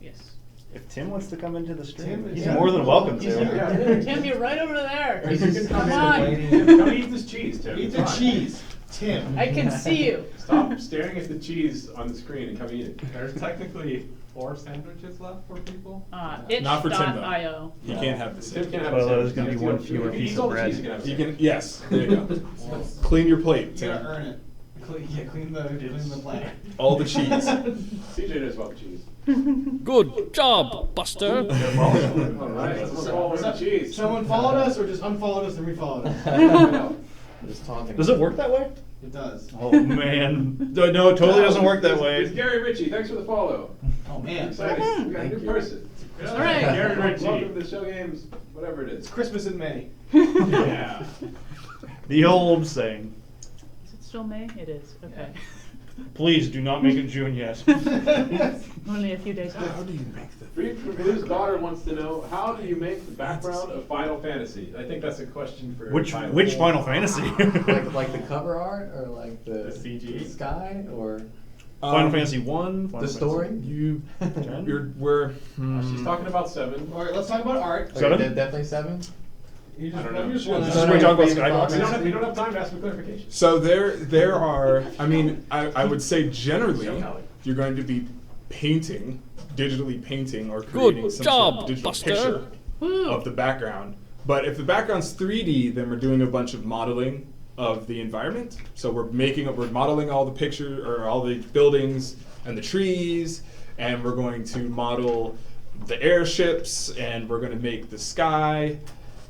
Yes. If Tim wants to come into the stream, Tim, he's yeah. more than welcome He's to. here. Tim, you're right over there. You can Come come on. in. Come eat this cheese, Tim. Eat It's the fine. cheese, Tim. I can see you. Stop staring at the cheese on the screen and come eat it. There's technically 4 sandwiches left for people. Not for Tim, though. Itch.io. You can't have the Tim same. can't have Well, a there's sandwich. gonna be You have one to- fewer if he piece eats of all the bread. cheese, you can have a You sandwich. can, yes, there you go. Clean your plate, You Tim. gotta earn it. Clean the planet. All the cheese. CJ knows about the cheese. Good job, Buster. All right, let's follow the cheese. Someone followed us or just unfollowed us and refollowed us? Just taunting. Does it work that way? It does. Oh man, no, it totally doesn't work that It's way. Gary Ritchie. Thanks for the follow. Oh man. Excited. We got a new person. All right. Gary Ritchie. Welcome to the Schell Games, whatever it is. It's Christmas in May. Yeah. The old saying. Is it still May? It is. Okay. Please do not make it June yet. Only a few days How left. do you make the? Reed from his daughter wants to know, how do you make the background of Final Fantasy? I think that's a question for Which Tyler. Final Fantasy? like the cover art or like the CG? the sky or Final Fantasy 1? the story? You, Ten? we're. She's talking about 7. All right, let's talk about art. So- Seven? Definitely 7. You just, I don't know. you just This wanna- is where we talk about skyboxes. We don't have time to ask for clarification. So there are. I mean, I would say generally you're going to be painting, digitally painting or creating some job, sort of digital Buster. picture Woo. of the background. But if the background's 3D, then we're doing a bunch of modeling of the environment. So we're modeling all the picture or all the buildings and the trees, and we're going to model the airships, and we're going to make the sky,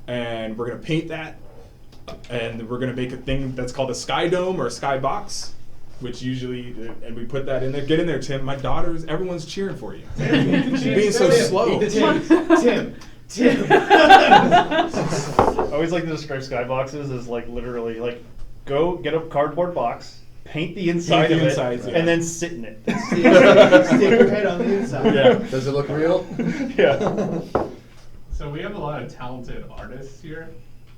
and we're going to paint that, and we're going to make a thing that's called a sky dome or a sky box, which usually, and we put that in there. Get in there, Tim. My daughters, everyone's cheering for you. She's being so slow. Tim. I always like to describe skyboxes as like literally like go get a cardboard box, paint the inside the of it, insides, yeah. and then sit in it. Stick your head on the inside. Yeah. Does it look real? Yeah. So we have a lot of talented artists here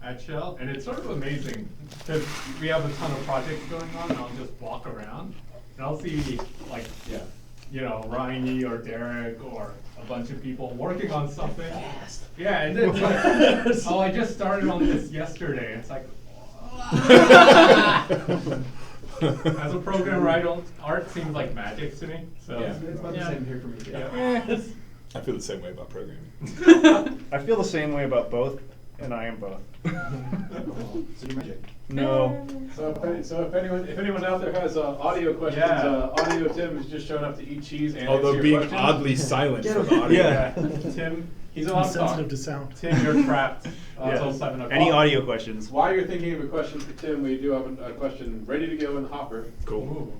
at Schell, and it's sort of amazing because we have a ton of projects going on, and I'll just walk around and I'll see like, you know, Ryan or Derek or a bunch of people working on something. Yeah, and then it's like, oh, I just started on this yesterday. It's like, as a programmer, art seems like magic to me. So Yeah. It's about the Yeah. same here for me too. yeah. I feel the same way about programming. I feel the same way about both, and I am both. So you magic. No. So if anyone out there has audio questions, Yeah. Audio Tim has just shown up to eat cheese and answer Although your being questions. oddly silent for the audio. Yeah. Tim, He's allowed to talk. to sound. Tim, you're trapped until Yeah. 7 o'clock. Any audio questions? While you're thinking of a question for Tim, we do have a question ready to go in the hopper. Cool.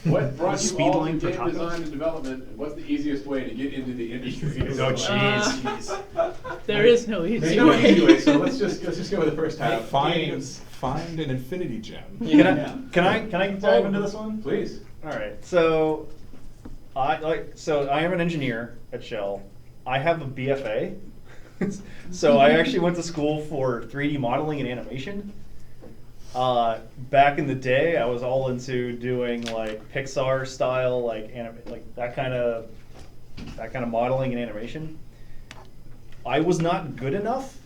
What brought you Speed all to line for game tacos? design and development, and what's the easiest way to get into the industry? Oh jeez. There is no easy There's no way. easy way, so let's just go with the first half. Find an infinity gem. Can I dive into this one? Please. All right. So I am an engineer at Schell. I have a BFA. So I actually went to school for 3D modeling and animation. Back in the day, I was all into doing like Pixar style, like that kind of modeling and animation. I was not good enough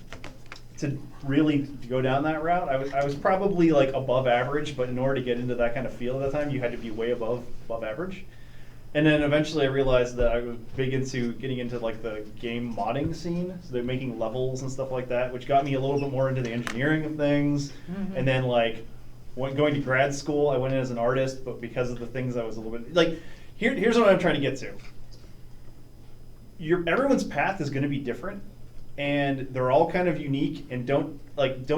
to really go down that route. I was probably like above average, but in order to get into that kind of field at the time, you had to be way above average. And then eventually I realized that I was big into getting into like the game modding scene. So they're making levels and stuff like that, which got me a little bit more into the engineering of things. And then like when going to grad school, I went in as an artist, but because of the things I was a little bit like, here's what I'm trying to get to. Everyone's path is going to be different, and they're all kind of unique. And don't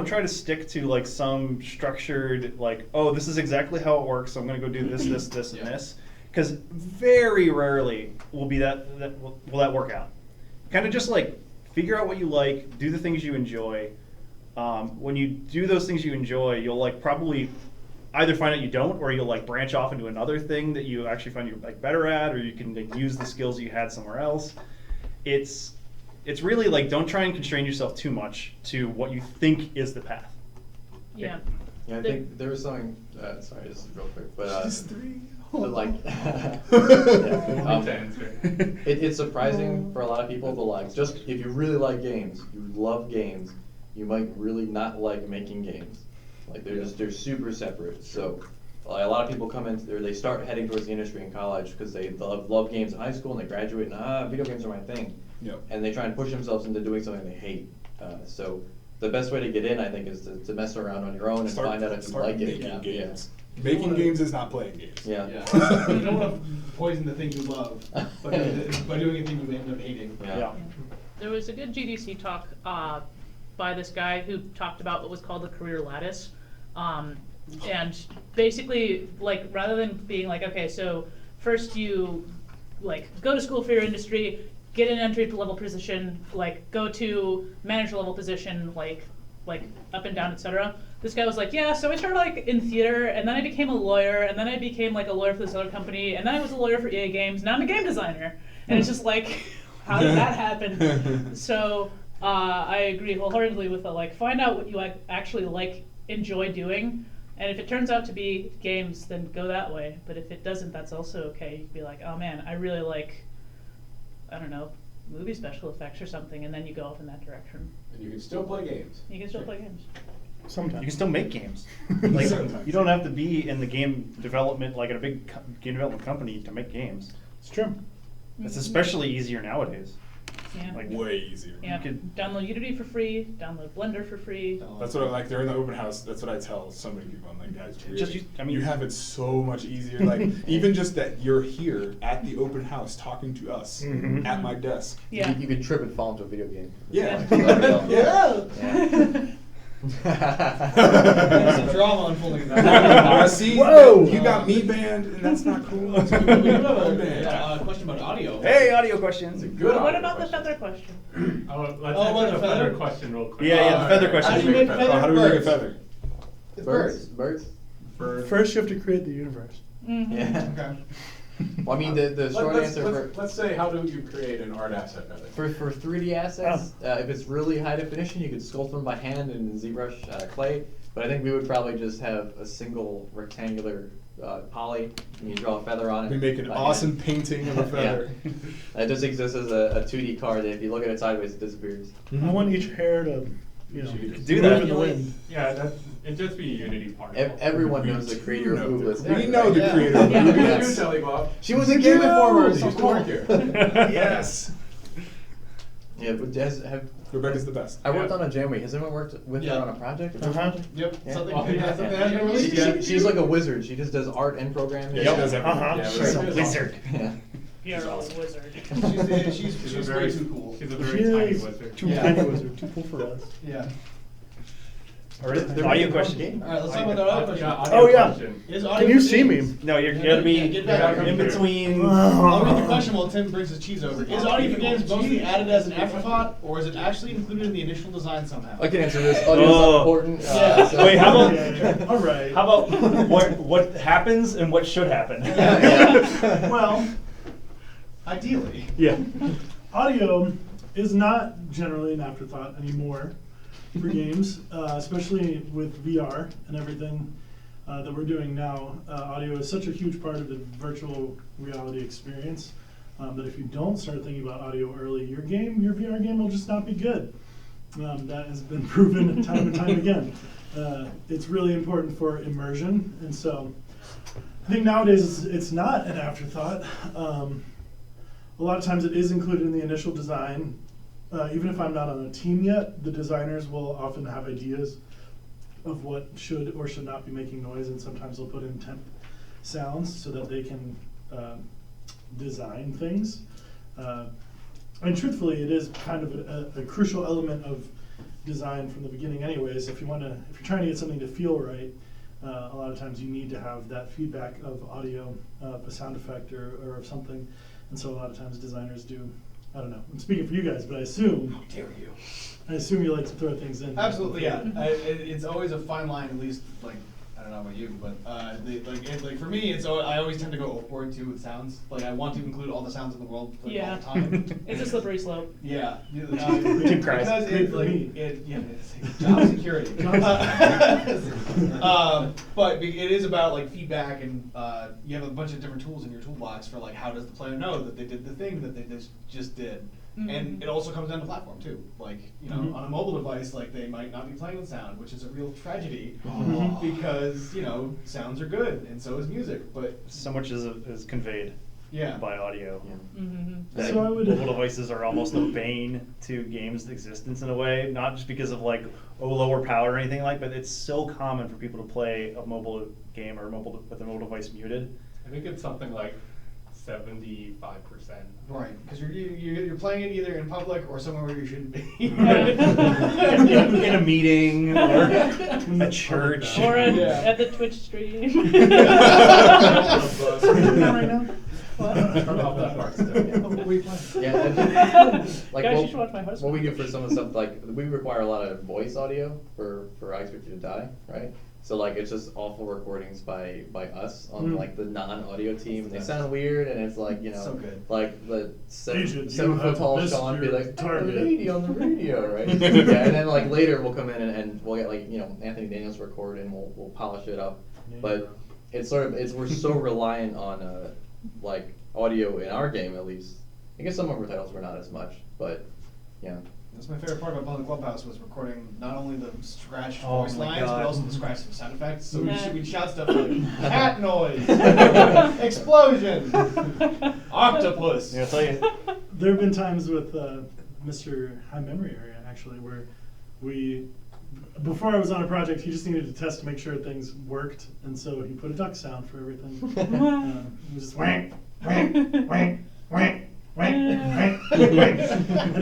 try to stick to like some structured like, oh, this is exactly how it works. So I'm going to go do this, and this. Because very rarely will that work out. Kind of just like figure out what you like, do the things you enjoy. When you do those things you enjoy, you'll like probably either find out you don't, or you'll like branch off into another thing that you actually find you're like better at, or you can like, use the skills you had somewhere else. It's really like don't try and constrain yourself too much to what you think is the path. Yeah. Yeah, I think there was something. Sorry, this is real quick, but like, it's surprising for a lot of people to like. Just if you really like games, you love games, you might really not like making games. Like they're super separate. So like, a lot of people come in, they start heading towards the industry in college because they love games in high school, and they graduate and video games are my thing. Yep. And they try and push themselves into doing something they hate. So the best way to get in, I think, is to mess around on your own and find out if you start like it. making Yeah. games. Making games is not playing games. Yeah. Yeah. You don't want to poison the thing you love by doing a thing you end up hating. Yeah. There was a good GDC talk by this guy who talked about what was called the career lattice. And basically, like, rather than being like, okay, so first you, like, go to school for your industry, get an entry level position, like, go to manager level position, like up and down, etc. This guy was like, yeah, so I started, like, in theater, and then I became a lawyer, and then I became, like, a lawyer for this other company, and then I was a lawyer for EA Games, now I'm a game designer. And it's just like, how did that happen? So I agree wholeheartedly with the, like, find out what you actually, like, enjoy doing. And if it turns out to be games, then go that way. But if it doesn't, that's also okay. You can be like, oh man, I really like, I don't know, movie special effects or something, and then you go off in that direction. And you can still play games. You can still play games. You can still make games. Like, Sometimes. you don't have to be in the game development, like in a big game development company, to make games. It's true. It's especially easier nowadays. Yeah. Like, Way easier. Yeah. Download Unity for free. Download Blender for free. That's what I like. During the open house, that's what I tell so many people. I'm like, guys, really, Just you have it so much easier. Like, even just that you're here at the open house talking to us Mhm. at my desk. Yeah. You could trip and fall into a video game. Yeah. Yeah. There's some drama unfolding in that. I see. Whoa! You got me banned, and that's not cool. We do have a question about audio. hey, audio questions. Good. What audio about the questions. feather question? Let's Oh, what, answer a the feather feather? question real quick. Yeah, the feather How question. do you make feather? Oh, how do we make a Birds. feather? It's Birds. birds. Birds. First, you have to create the universe. Mm-hmm. Yeah. Okay. Well, I mean, the short answer Let's say, how do you create an art asset feather? for 3D assets, if it's really high definition, you could sculpt them by hand in ZBrush clay. But I think we would probably just have a single rectangular poly, and you draw a feather on it. We make an by awesome hand. painting of a feather. It just exists as a 2D card, and if you look at it sideways, it disappears. I want each hair to, do move that. in the wind. Yeah, it'd just be Unity part. Everyone knows the creator of Moveless. We know the creator of Yeah. Look Moveless. at you, Yes. Telly Bob. She was a Game Informer. She used to work here. Yes. Yeah, but Rebecca's the best. I worked on a Jamway. Has anyone worked with her on a project? Yep. Yeah. Something, Oh, yeah. something has been released. She's like a wizard. She just does art and programming. Yeah, she does everything. Yeah, She's a Rebecca is wizard. Yeah. You're a wizard. She's way too cool. She's a She very tiny is wizard. too Yeah. tiny wizard, too cool for us. Yeah. Audio question. All right, let's talk about the other question. Oh, yeah. Question. Is audio Can you for see me? games? No, you're gonna be Yeah, get back. in between. I'll read the question while Tim brings his cheese over. Is audio for games mostly added as an afterthought, or is it actually included in the initial design somehow? I can answer this. Audio is Oh. important. Yeah. So- Wait, how about Yeah. All right. how about what happens and what should happen? Yeah. Well, Ideally. Yeah. audio is not generally an afterthought anymore for games, especially with VR and everything that we're doing now. Audio is such a huge part of the virtual reality experience that if you don't start thinking about audio early, your VR game will just not be good. That has been proven time and time again. It's really important for immersion, and so I think nowadays it's not an afterthought. A lot of times it is included in the initial design. Even if I'm not on a team yet, the designers will often have ideas of what should or should not be making noise, and sometimes they'll put in temp sounds so that they can design things. And truthfully, it is kind of a crucial element of design from the beginning anyways. If you're trying to get something to feel right, a lot of times you need to have that feedback of audio, of a sound effect or of something. And so a lot of times designers do, I don't know, I'm speaking for you guys, but I assume. How dare you? I assume you like to throw things in. Absolutely, yeah. It's always a fine line, at least, like, I don't know about you, but like for me, I always tend to go overboard too with sounds. Like I want to include all the sounds in the world like, Yeah. all the time. It's a slippery slope. Yeah. Tim Christ. Because Great it's for like me. it's job security. But it is about like feedback, and you have a bunch of different tools in your toolbox for like how does the player know that they did the thing that they just did. And it also comes down to platform too. Like, you know, on a mobile device, like they might not be playing with sound, which is a real tragedy because, you know, sounds are good and so is music. But So much is conveyed. Yeah. by audio. Mm-hmm. That So I would- mobile devices are almost a bane to games' existence in a way, not just because of like lower power or anything like, but it's so common for people to play a mobile game or with a mobile device muted. I think it's something like 75%. Right, because you're playing it either in public or somewhere where you shouldn't be. In a meeting or a church. Or Yeah. at the Twitch stream. Are we doing that right now? Turn off that part still. Yeah, and like Guys, you should watch my husband. what we do for some of the stuff, like we require a lot of voice audio for I Expect You to Die, right? So like it's just awful recordings by us on like the non-audio team, and they sound weird, and it's like So good. like the Agent, seven you foot have tall missed Sean be your like target. lady on the radio, right? Yeah, and then like later we'll come in and we'll get like Anthony Daniels to record and we'll polish it up, but it's we're so reliant on like audio in our game at least. I guess some of our titles were not as much, but yeah. That's my favorite part about Building Clubhouse was recording not only the scratch Oh voice my lines, God. but also the scratch sound effects. So Yeah. we'd shout stuff like cat noise, explosion, octopus. Yeah, I'll tell you. There have been times with Mr. High Memory Area actually where before I was on a project, he just needed to test to make sure things worked, and so he put a duck sound for everything. It was just wank, wank, wank, wank. And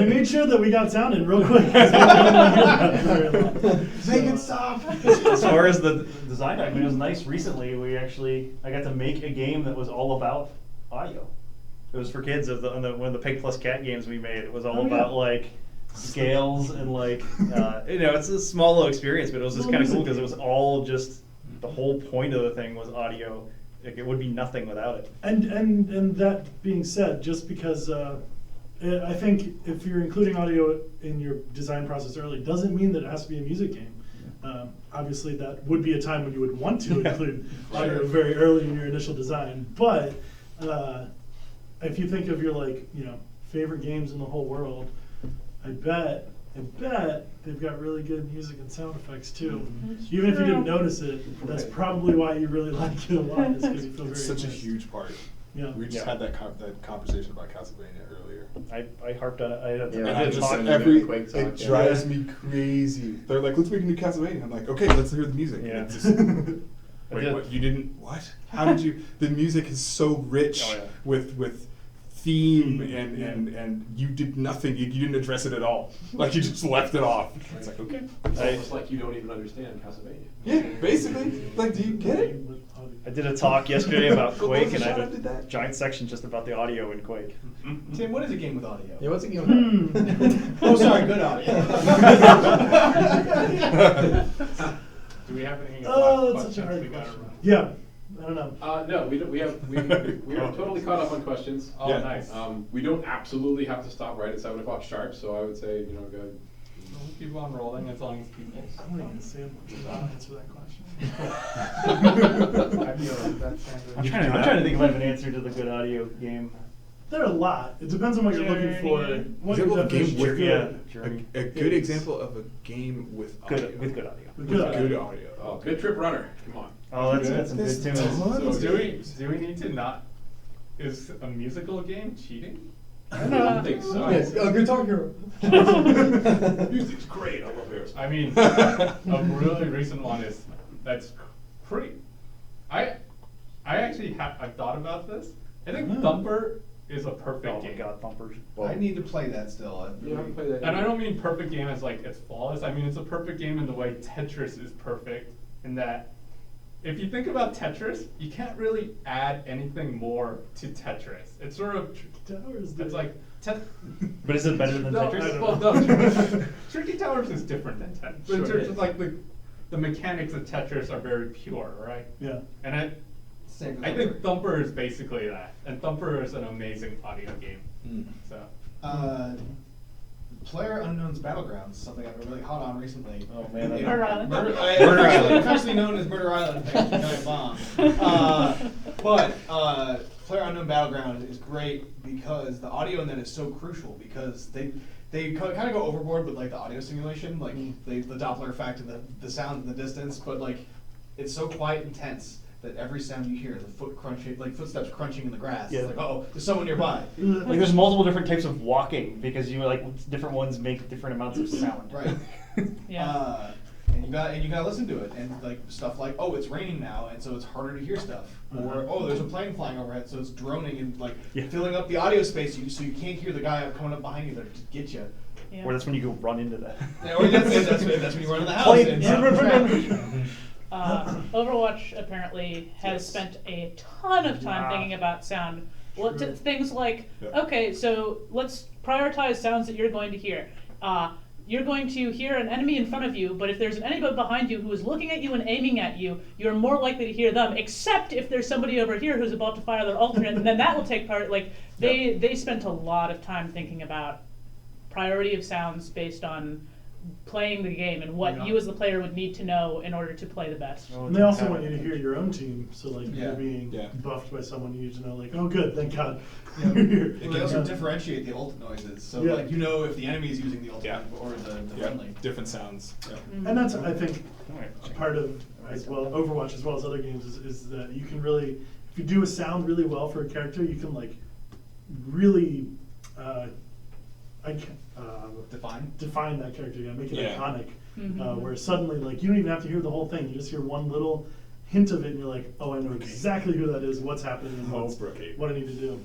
I made sure that we got sound in real quick. 'Cause we didn't want to hear that for very long. Make So, it stop. As far as the design, I mean, it was nice recently. I got to make a game that was all about audio. It was for kids. One of the Pig Plus Cat games we made. It was all Oh, yeah. about like scales and like it's a small little experience, but it was just kind of cool because it was all just the whole point of the thing was audio. Like, it would be nothing without it. And that being said, just because I think if you're including audio in your design process early, doesn't mean that it has to be a music game. Obviously, that would be a time when you would want to include audio very early in your initial design. But if you think of your favorite games in the whole world, I bet they've got really good music and sound effects too. That's Even if you didn't true. notice it, that's probably why you really like it a lot. Is because you feel very It's such a immersed. huge part. Yeah. We just Yeah. had that conversation about Castlevania earlier. I harped on it. I Yeah. did And a I just talk. Quake talk, it yeah. drives me crazy. They're like, let's make a new Castlevania. I'm like, okay, let's hear the music. Yeah. It's just, I wait, did- what? You didn't? What? How did you? The music is so rich Oh, yeah. with theme and you did nothing. You didn't address it at all. Like you just left it off. It's like, okay. It's almost like you don't even understand Castlevania. Yeah, basically. Like, do you get it? I did a talk yesterday about Go Quake, Moses, and I shout have out to a that. giant section just about the audio in Quake. Tim, what is a game with audio? Yeah, what's the game about? Oh, sorry, good audio. Do we have any Oh, last that's such a questions hard we gotta question. run? Yeah, I don't know. No, we don't. We are totally caught up on questions. Oh, Yeah. nice. We don't absolutely have to stop right at 7 o'clock sharp, so I would say, go ahead. We'll keep on rolling as long as people. I'm not gonna say much about answer that question. I feel like that's standard. I'm trying to think if I have an answer to the good audio game. There are a lot. It depends on what you're looking for. Journey. What your Example of a game definition with of good. Journey. A good example of a game with audio. With good audio. With With good good audio. audio. Oh, good trip runner. Come on. Oh, that's some good There's tunes. tons So of Do we need to not? Is a musical game cheating? I don't think so. Yes, Guitar Hero. Music's great. I love yours. I mean, a really recent one is that's pretty. I actually I've thought about this. I think Thumper is a perfect Oh my game. god, Thumpers. I need to play that still. You haven't played that. And I don't mean perfect game as like it's flawless. I mean it's a perfect game in the way Tetris is perfect. In that, if you think about Tetris, you can't really add anything more to Tetris. It's sort of Towers, it's like But is it better than No, Tetris? well, no, Tricky Towers is different than Tetris. But in Sure terms is. of like the mechanics of Tetris are very pure, right? Yeah. And I think Thumper is basically that. And Thumper is an amazing audio game. So Player Unknown's Battlegrounds, something I've been really hot on recently. Oh, man, that- Murder Island. Murder Murder Island. Affectionately known as Murder Island, thanks to Giant Bomb. But Player Unknown Battleground is great because the audio in that is so crucial because they kind of go overboard with like the audio simulation, like the Doppler effect and the sound in the distance, but like it's so quiet and tense that every sound you hear, the foot crunching, like footsteps crunching in the grass, Yeah. it's like, oh, there's someone nearby. Like there's multiple different types of walking because you like different ones make different amounts of sound. Right. Yeah. And you gotta listen to it, and like stuff like, oh, it's raining now, and so it's harder to hear stuff, or oh, there's a plane flying overhead, so it's droning and like filling up the audio space, so you can't hear the guy coming up behind you that to get you. Yeah. Or that's when you go run into that. Or that's when you run in the house. Plane. And Overwatch apparently has spent a ton of time thinking about sound. Well, things like, okay, so let's prioritize sounds that you're going to hear. You're going to hear an enemy in front of you, but if there's an enemy behind you who is looking at you and aiming at you, you're more likely to hear them, except if there's somebody over here who's about to fire their alternate, and then that will take part. Like, they spent a lot of time thinking about priority of sounds based on playing the game and what you as the player would need to know in order to play the best. And they also want you to hear your own team, so like if you're being Yeah. buffed by someone, you need to know like, oh good, thank God. Well, they also Yeah. differentiate the ult noises, so Yeah. like you know if the enemy is using the ult Yeah. or the Yeah, friendly. different sounds. Yeah. And that's, I think, a part of as well Overwatch as well as other games is that you can really, if you do a sound really well for a character, you can like really define that character, make it Yeah. iconic. Mhm. Where suddenly, like, you don't even have to hear the whole thing. You just hear one little hint of it, and you're like, oh, I know exactly who that is, what's happening, and what I need to do.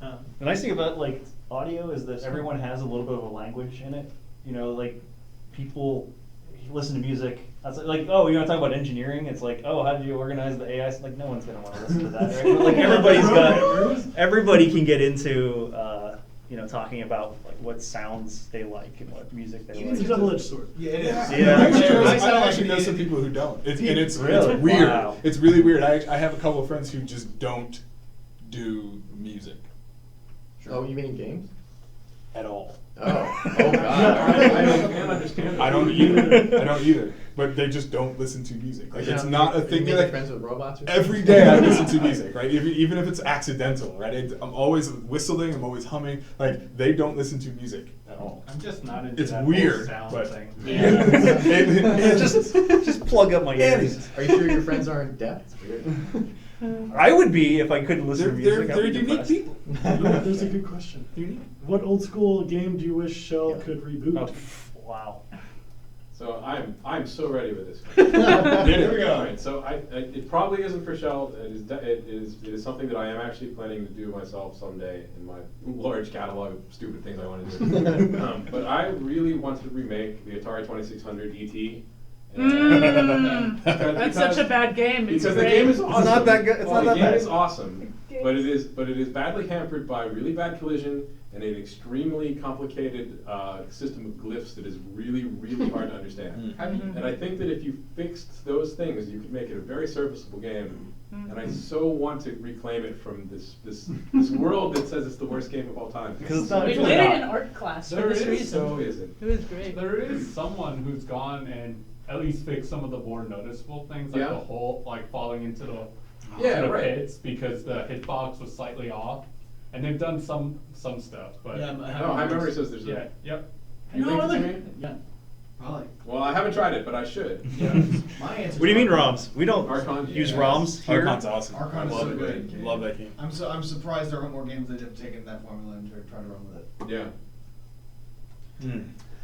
The nice thing about like audio is that everyone has a little bit of a language in it. You know, like people listen to music. That's like, oh, you want to talk about engineering? It's like, oh, how did you organize the AI? It's like, no one's gonna want to listen to that, right? But, like everybody can get into talking about like what sounds they like and what music they It's a like. double-edged sword. Yeah, it is. Yeah. I actually know some people who don't. It's Really? weird. Wow. It's really weird. I have a couple of friends who just don't do music Oh, you mean games? at all. Oh I God. can't understand. I don't either. I don't either. But they just don't listen to music. Like it's not a thing. You Like friends with robots? Or every day I listen to music, right? Even if it's accidental, right? I'm always whistling. I'm always humming. Like they don't listen to music at all. I'm just not into It's that weird, whole sound but thing. just plug up my ears. Are you sure your friends aren't deaf? It's weird. I would be if I couldn't listen to music. They're unique people. Yeah, there's a good question. What old school game do you wish Schell could reboot? Oh, wow. So I'm so ready with this. Here we go. All right, so it probably isn't for Schell. It is something that I am actually planning to do myself someday in my large catalog of stupid things I want to do. But I really want to remake the Atari 2600 ET. That's such a bad game. It's Because the great. game is awesome. not that good- it's not that the game bad. is awesome, but it is badly hampered by really bad collision and an extremely complicated system of glyphs that is really, really hard to understand. And I think that if you fixed those things, you could make it a very serviceable game. And I so want to reclaim it from this world that says it's the worst game of all time. Because it's not. We it's played not. it in art class for There this is reason. So is it. It was great. There is someone who's gone and at least fixed some of the more noticeable things, like Yeah. the hole, like falling into the Right. pits because the hitbox was slightly off, and they've done some stuff, but Yeah, No, High Memory says there's yeah, yep. You No, linked it to other- me? Yeah. Probably. Well, I haven't tried it, but I should. Yeah. My answer. What do you mean ROMs? We don't Archon, use yes. ROMs here. Archon's awesome. Archon I is love so it. good. Love that game. I'm surprised there aren't more games that have taken that formula and try to run with it. Yeah.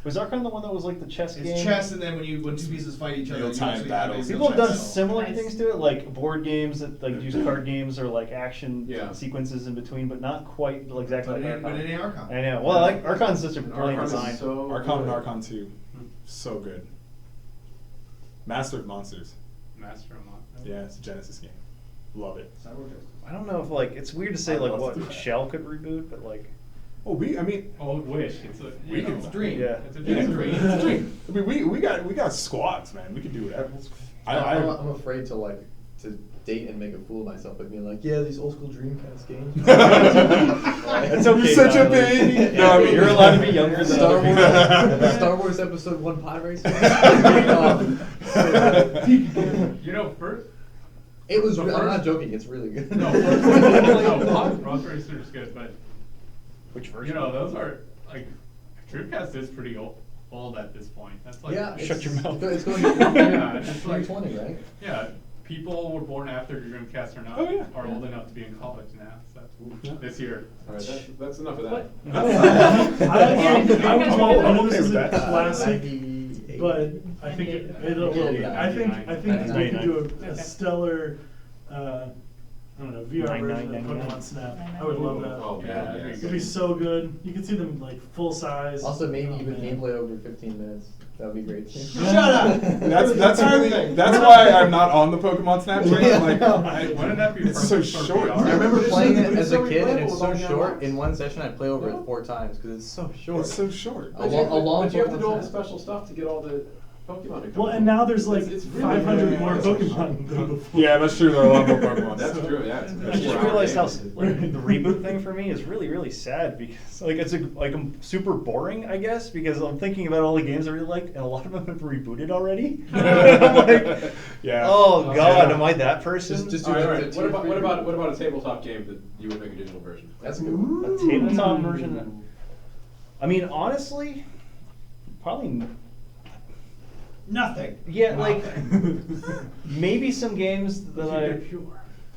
Was Archon the one that was like the chess game? It's chess, and then when two pieces fight each other, you Real-time actually battles. have a People have done chess. similar Nice. things to it, like board games that like use card games or like action Yeah. sequences in between, but not quite exactly But like in Archon. Archon. I know. Well, like Archon's such a brilliant Archon is design. so Archon and good. Archon 2. So good. Master of Monsters. Master of Monsters. Yeah, it's a Genesis game. Love it. I don't know if like it's weird to say I'd like love what to do that. Schell could reboot, but like Oh, I mean, Oh, wish it's a We can dream. yeah. It's a yeah, dream. it's a dream. I mean, we got squads, man. We can do whatever. I'm afraid to date and make a fool of myself by being like, yeah, these old school Dreamcast games. It's okay. You're such a Tyler. baby. No, I mean, you're allowed to be younger than Star other Wars, people. Star Wars Episode 1 pod race. You know, first. It was. The I'm not first- joking. It's really good. No, Rock Racer is good, but Which version? you know those are like Dreamcast is pretty old at this point. That's like Yeah. Shut your mouth. It's going. Yeah, it's like 20, right? yeah. people were born after Dreamcast or not are old enough to be in college now. So this year. All right, that's enough of that. I know this okay is with a that. classic, but I think it will be. I think they could do a stellar, I don't know, VR version of Pokemon Snap. I would love that. Oh, man, yeah. It'd be so good. You could see them like full size. Also, maybe Oh, even man. gameplay over 15 minutes. That would be great too. Shut up! That's why I'm not on the Pokemon Snap train. Like, Wouldn't that be it's so perfect for short. VR? I remember But playing it's it as a so kid, and relatable it's so with all the short. unlocks. In one session, I play over it 4 times because it's so short. It's so short. A long But you have to do all the Pokemon special stuff to get all the Pokemon to come Well, out. and now there's like It's really 500 really more special. Pokemon than before. Yeah, that's true. There are a lot more Pokemon. That's true, yeah. I just realized how like, the reboot thing for me is really, really sad because like I'm super boring, I guess, because I'm thinking about all the games I really like, and a lot of them have rebooted already. I'm like, Yeah. oh god, Yeah. am I that person? Just All do right, it all to right. 2 or 3 What about a tabletop game that you would make a digital version? That's a good one. A tabletop version. I mean, honestly, probably. Nothing. Yeah, like maybe some games that I.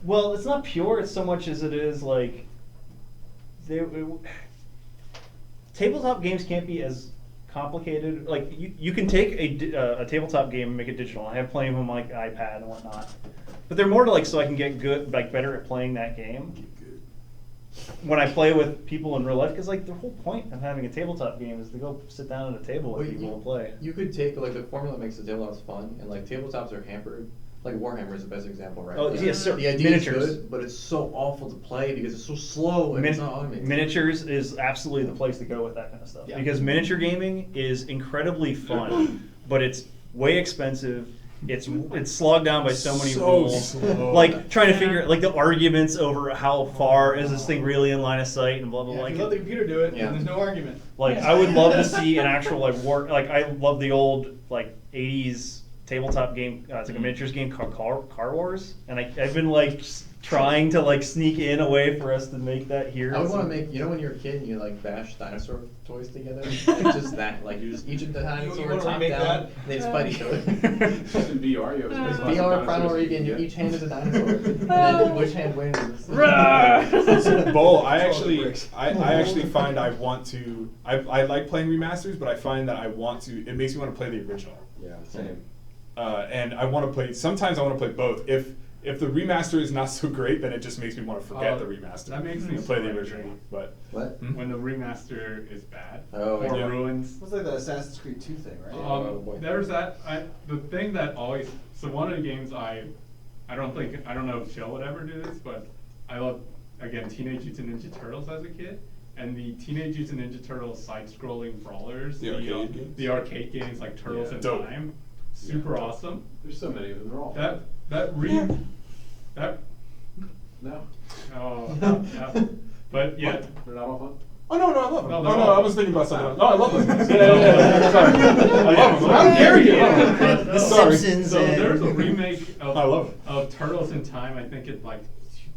Well, it's not pure. It's so much as it is like. Tabletop games can't be as complicated. Like you can take a tabletop game and make it digital. I have plenty of them on like iPad and whatnot, but they're more to like so I can get good, like better at playing that game. When I play with people in real life, because like the whole point of having a tabletop game is to go sit down at a table with people and play. You could take like the formula makes the tabletops fun, and like tabletops are hampered. Like Warhammer is the best example, right? Oh, Like, yes, sir. The idea Miniatures. is good, but it's so awful to play because it's so slow and it's not automated. Miniatures is absolutely the place to go with that kind of stuff. Yeah. Because miniature gaming is incredibly fun, but it's way expensive. It's slogged down by so many rules. slow. Like trying to figure like the arguments over how far is this thing really in line of sight and blah blah blah. If Like, you let the computer do it, Yeah. then there's no argument. like I would love to see an actual like war. Like I love the old like '80s tabletop game. It's like a miniatures game called Car Wars, and I've been like trying to like sneak in a way for us to make that here. I would want to make, you know, when you're a kid and you like bash dinosaur toys together, like just that, like you just each of the dinosaur wanna top remake down, that? and they just fight each other. Just in VR, you have It's space VR Primal Region, you each hand is a dinosaur, and then which hand wins. Bo, I actually find I want to. I like playing remasters, but I find that I want to. It makes me want to play the original. Yeah, same. And I want to play. Sometimes I want to play both. If the remaster is not so great, then it just makes me want to forget the remaster. That makes me and play the sorry. original. But What? When the remaster is bad Oh, or yeah. ruins. It's like the Assassin's Creed 2 thing, right? boy. There's that. The thing that always. So one of the games I don't know if Schell would ever do this, but I love again Teenage Mutant Ninja Turtles as a kid, and the Teenage Mutant Ninja Turtles side-scrolling brawlers, The arcade games? the arcade games like Turtles Yeah. in Dope. Time, super awesome. There's so many of them. They're all That no. oh no. But yeah. They're not all fun. oh no, I love them. No, No, they're no, all- I was thinking about something else. No, I love them. Yeah. Sorry. I love them. How dare you? The Sorry. Simpsons. So and- there's a remake I love it. of Turtles in Time. I think it's like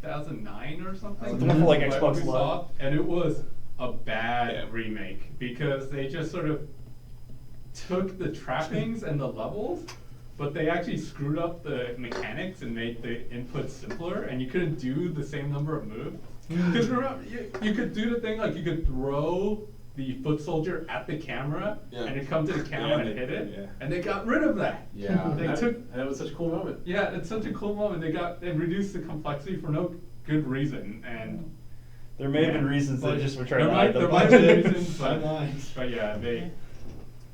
2009 or something. The one for, like, by Xbox Ubisoft, Live. and it was a bad Yeah. remake because they just sort of took the trappings and the levels, but they actually screwed up the mechanics and made the inputs simpler, and you couldn't do the same number of moves. Because remember, you could do the thing like you could throw the foot soldier at the camera, Yeah. and it come to the camera Yeah, and hit it, yeah. and they got rid of that. Yeah. They and took. and it was such a cool moment. Yeah, it's such a cool moment. They reduced the complexity for no good reason, and There may have been reasons they just were trying to hide them. There might be reasons, Fine lines. but yeah, they.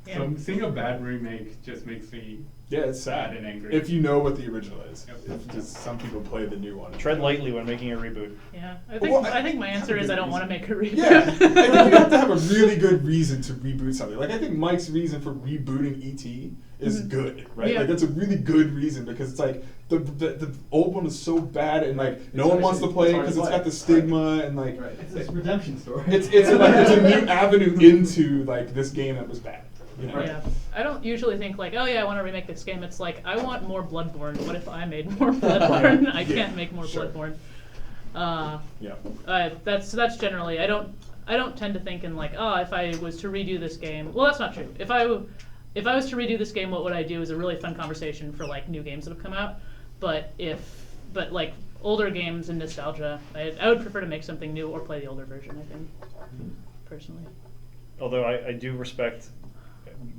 Yeah. So seeing a bad remake just makes me Yeah, it's sad. sad and angry. If you know what the original is. Yep. If just some people play the new one. Tread lightly when making a reboot. Yeah, Well, I think my answer is I don't want to make a reboot. Yeah, I think you have to have a really good reason to reboot something. Like I think Mike's reason for rebooting ET is good, right? Yeah. Like that's a really good reason because it's like the old one is so bad and like no one wants to play it because it's got the stigma and like Right. It's this redemption story. it's a new avenue into like this game that was bad. You know? Yeah, I don't usually think like, oh yeah, I want to remake this game. It's like, I want more Bloodborne. What if I made more Bloodborne? I can't make more Sure. Bloodborne. Yeah. That's generally, I don't tend to think in like, oh, if I was to redo this game. Well, that's not true. If I was to redo this game, what would I do? Is a really fun conversation for like new games that have come out. but like older games and nostalgia, I would prefer to make something new or play the older version, I think, personally. Although I do respect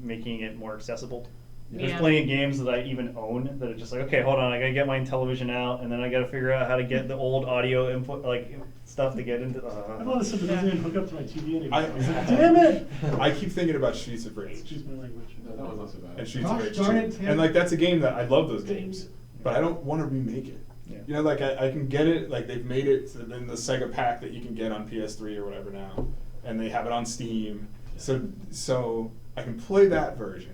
making it more accessible. There's Yeah. plenty of games that I even own that are just like, okay, hold on, I gotta get my television out, and then I gotta figure out how to get the old audio input, like stuff to get into. I have all this stuff that doesn't even hook up to my TV anymore. I- Damn it! I keep thinking about Streets of Rage. Excuse my language. No, that was not so bad. And Streets Gosh of Rage darn 2. it, Tim. And like that's a game that I love those games, but I don't want to remake it. Yeah. You know, like I can get it, like they've made it in the Sega pack that you can get on PS3 or whatever now, and they have it on Steam, so I can play that version.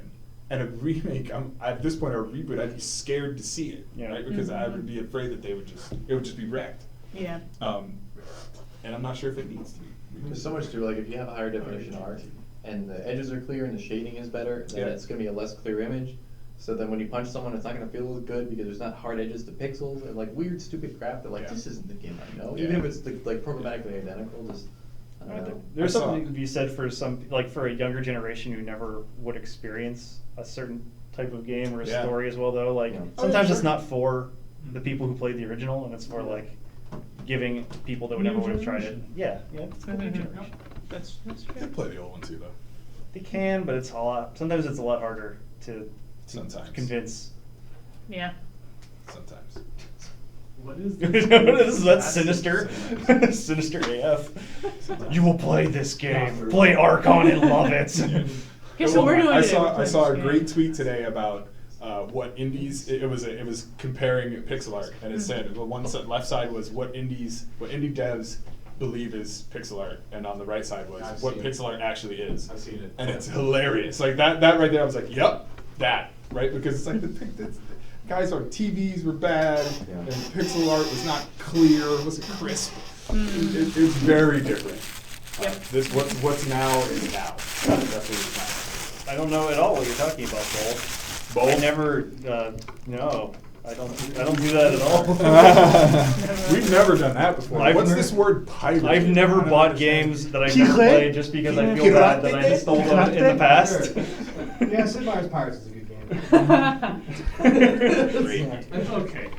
And a remake, at this point, or a reboot, I'd be scared to see it, Yeah. right? Because I would be afraid that it would just be wrecked. Yeah. And I'm not sure if it needs to be. There's so much to it, like if you have a higher definition art and the edges are clear and the shading is better, then Yeah. it's gonna be a less clear image. So then when you punch someone, it's not gonna feel as good because there's not hard edges to pixels and like weird, stupid crap that like Yeah. this isn't the game I know. Yeah. Even if it's like programmatically identical, just I don't know. There's I saw- something to be said for for a younger generation who never would experience a certain type of game or a Yeah. story as well, though. Like Yeah. sometimes sure. it's not for the people who played the original, and it's for like giving people that would never would have tried it. Yeah, it's for the new Mhm. generation. That's They true. play the old one too, though. They can, but it's a lot. Sometimes it's a lot harder to Sometimes. convince. Yeah. Sometimes. What is That's sinister. Sinister AF. You will play this game. Play Archon and love it. Okay, so we're doing I it. saw a great tweet today about what indies. It was comparing pixel art, and it said well, left side was what indie devs believe is pixel art, and on the right side was I've what seen pixel art actually is. I've seen it. And it's hilarious. Like that right there, I was like, yep, that right because it's like the guys on TVs were bad, Yeah. and pixel art was not clear, it wasn't crisp. It's very different. Yep. This what's now is now. That's what it's now. I don't know at all what you're talking about, Bull. I never. No, I don't do that at all. We've never done that before. I've What's never- this word pirate? I've never bought games that I've never played just because I feel bad that I installed them in the past. Yeah, Sid Meier's Pirates is a good game. It's okay.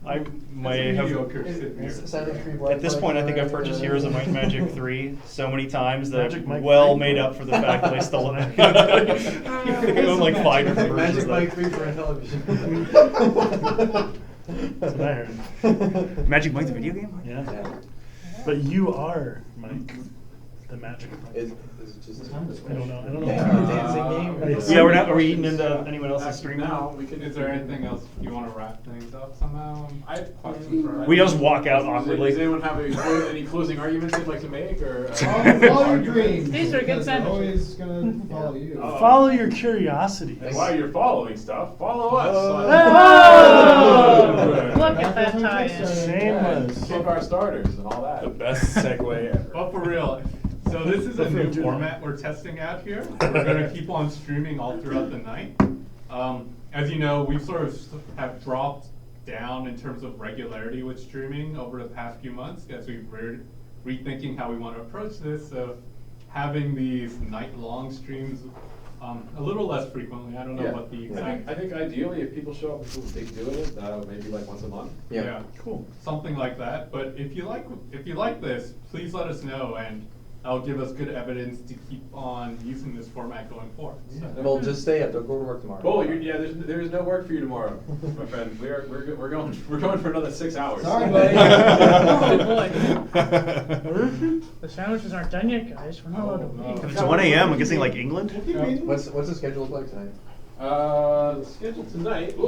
I might have. At At this point, I think I've purchased Heroes of Might and Magic 3 so many times that Magic Mike well 3? made up for the fact that I stole it. I own like 5 different versions. Magic Mike of 3 for a television. That's what I heard. Magic Mike the video game? Yeah. Yeah. But you are, Mike, the magic. Is it just I don't know. I don't know. dancing game? Yeah, we're not. Are we eating into anyone else's Actually, stream now we can. Is there anything else you want to wrap things up somehow? I have questions for We just walk out Does awkwardly. anyone have any closing arguments they'd like to make, or? Follow your dreams. These are good because they're sandwiches. always gonna follow you. Follow your curiosity. And while you're following stuff, follow us. Oh! Look at that tie-in. Shameless. Kick our starters and all that. The best segue ever. But for real, so this is a new format we're testing out here. We're gonna keep on streaming all throughout the night. As you know, we sort of have dropped down in terms of regularity with streaming over the past few months as we're rethinking how we want to approach this. So having these night-long streams a little less frequently. I don't know Yeah. what the I exact. think ideally, if people show up and feel big doing it, maybe like once a month. Yeah. Cool. Something like that. But if you like this, please let us know, and that'll give us good evidence to keep on using this format going forward. So. Well, just stay up. Don't go to work tomorrow. Bull, there's no work for you tomorrow, my friend. We're going for another 6 hours. Sorry, buddy. Oh boy. The sandwiches aren't done yet, guys. We're not allowed to leave. It's 1 a.m. I'm guessing like England. What's the schedule look like tonight? The schedule tonight.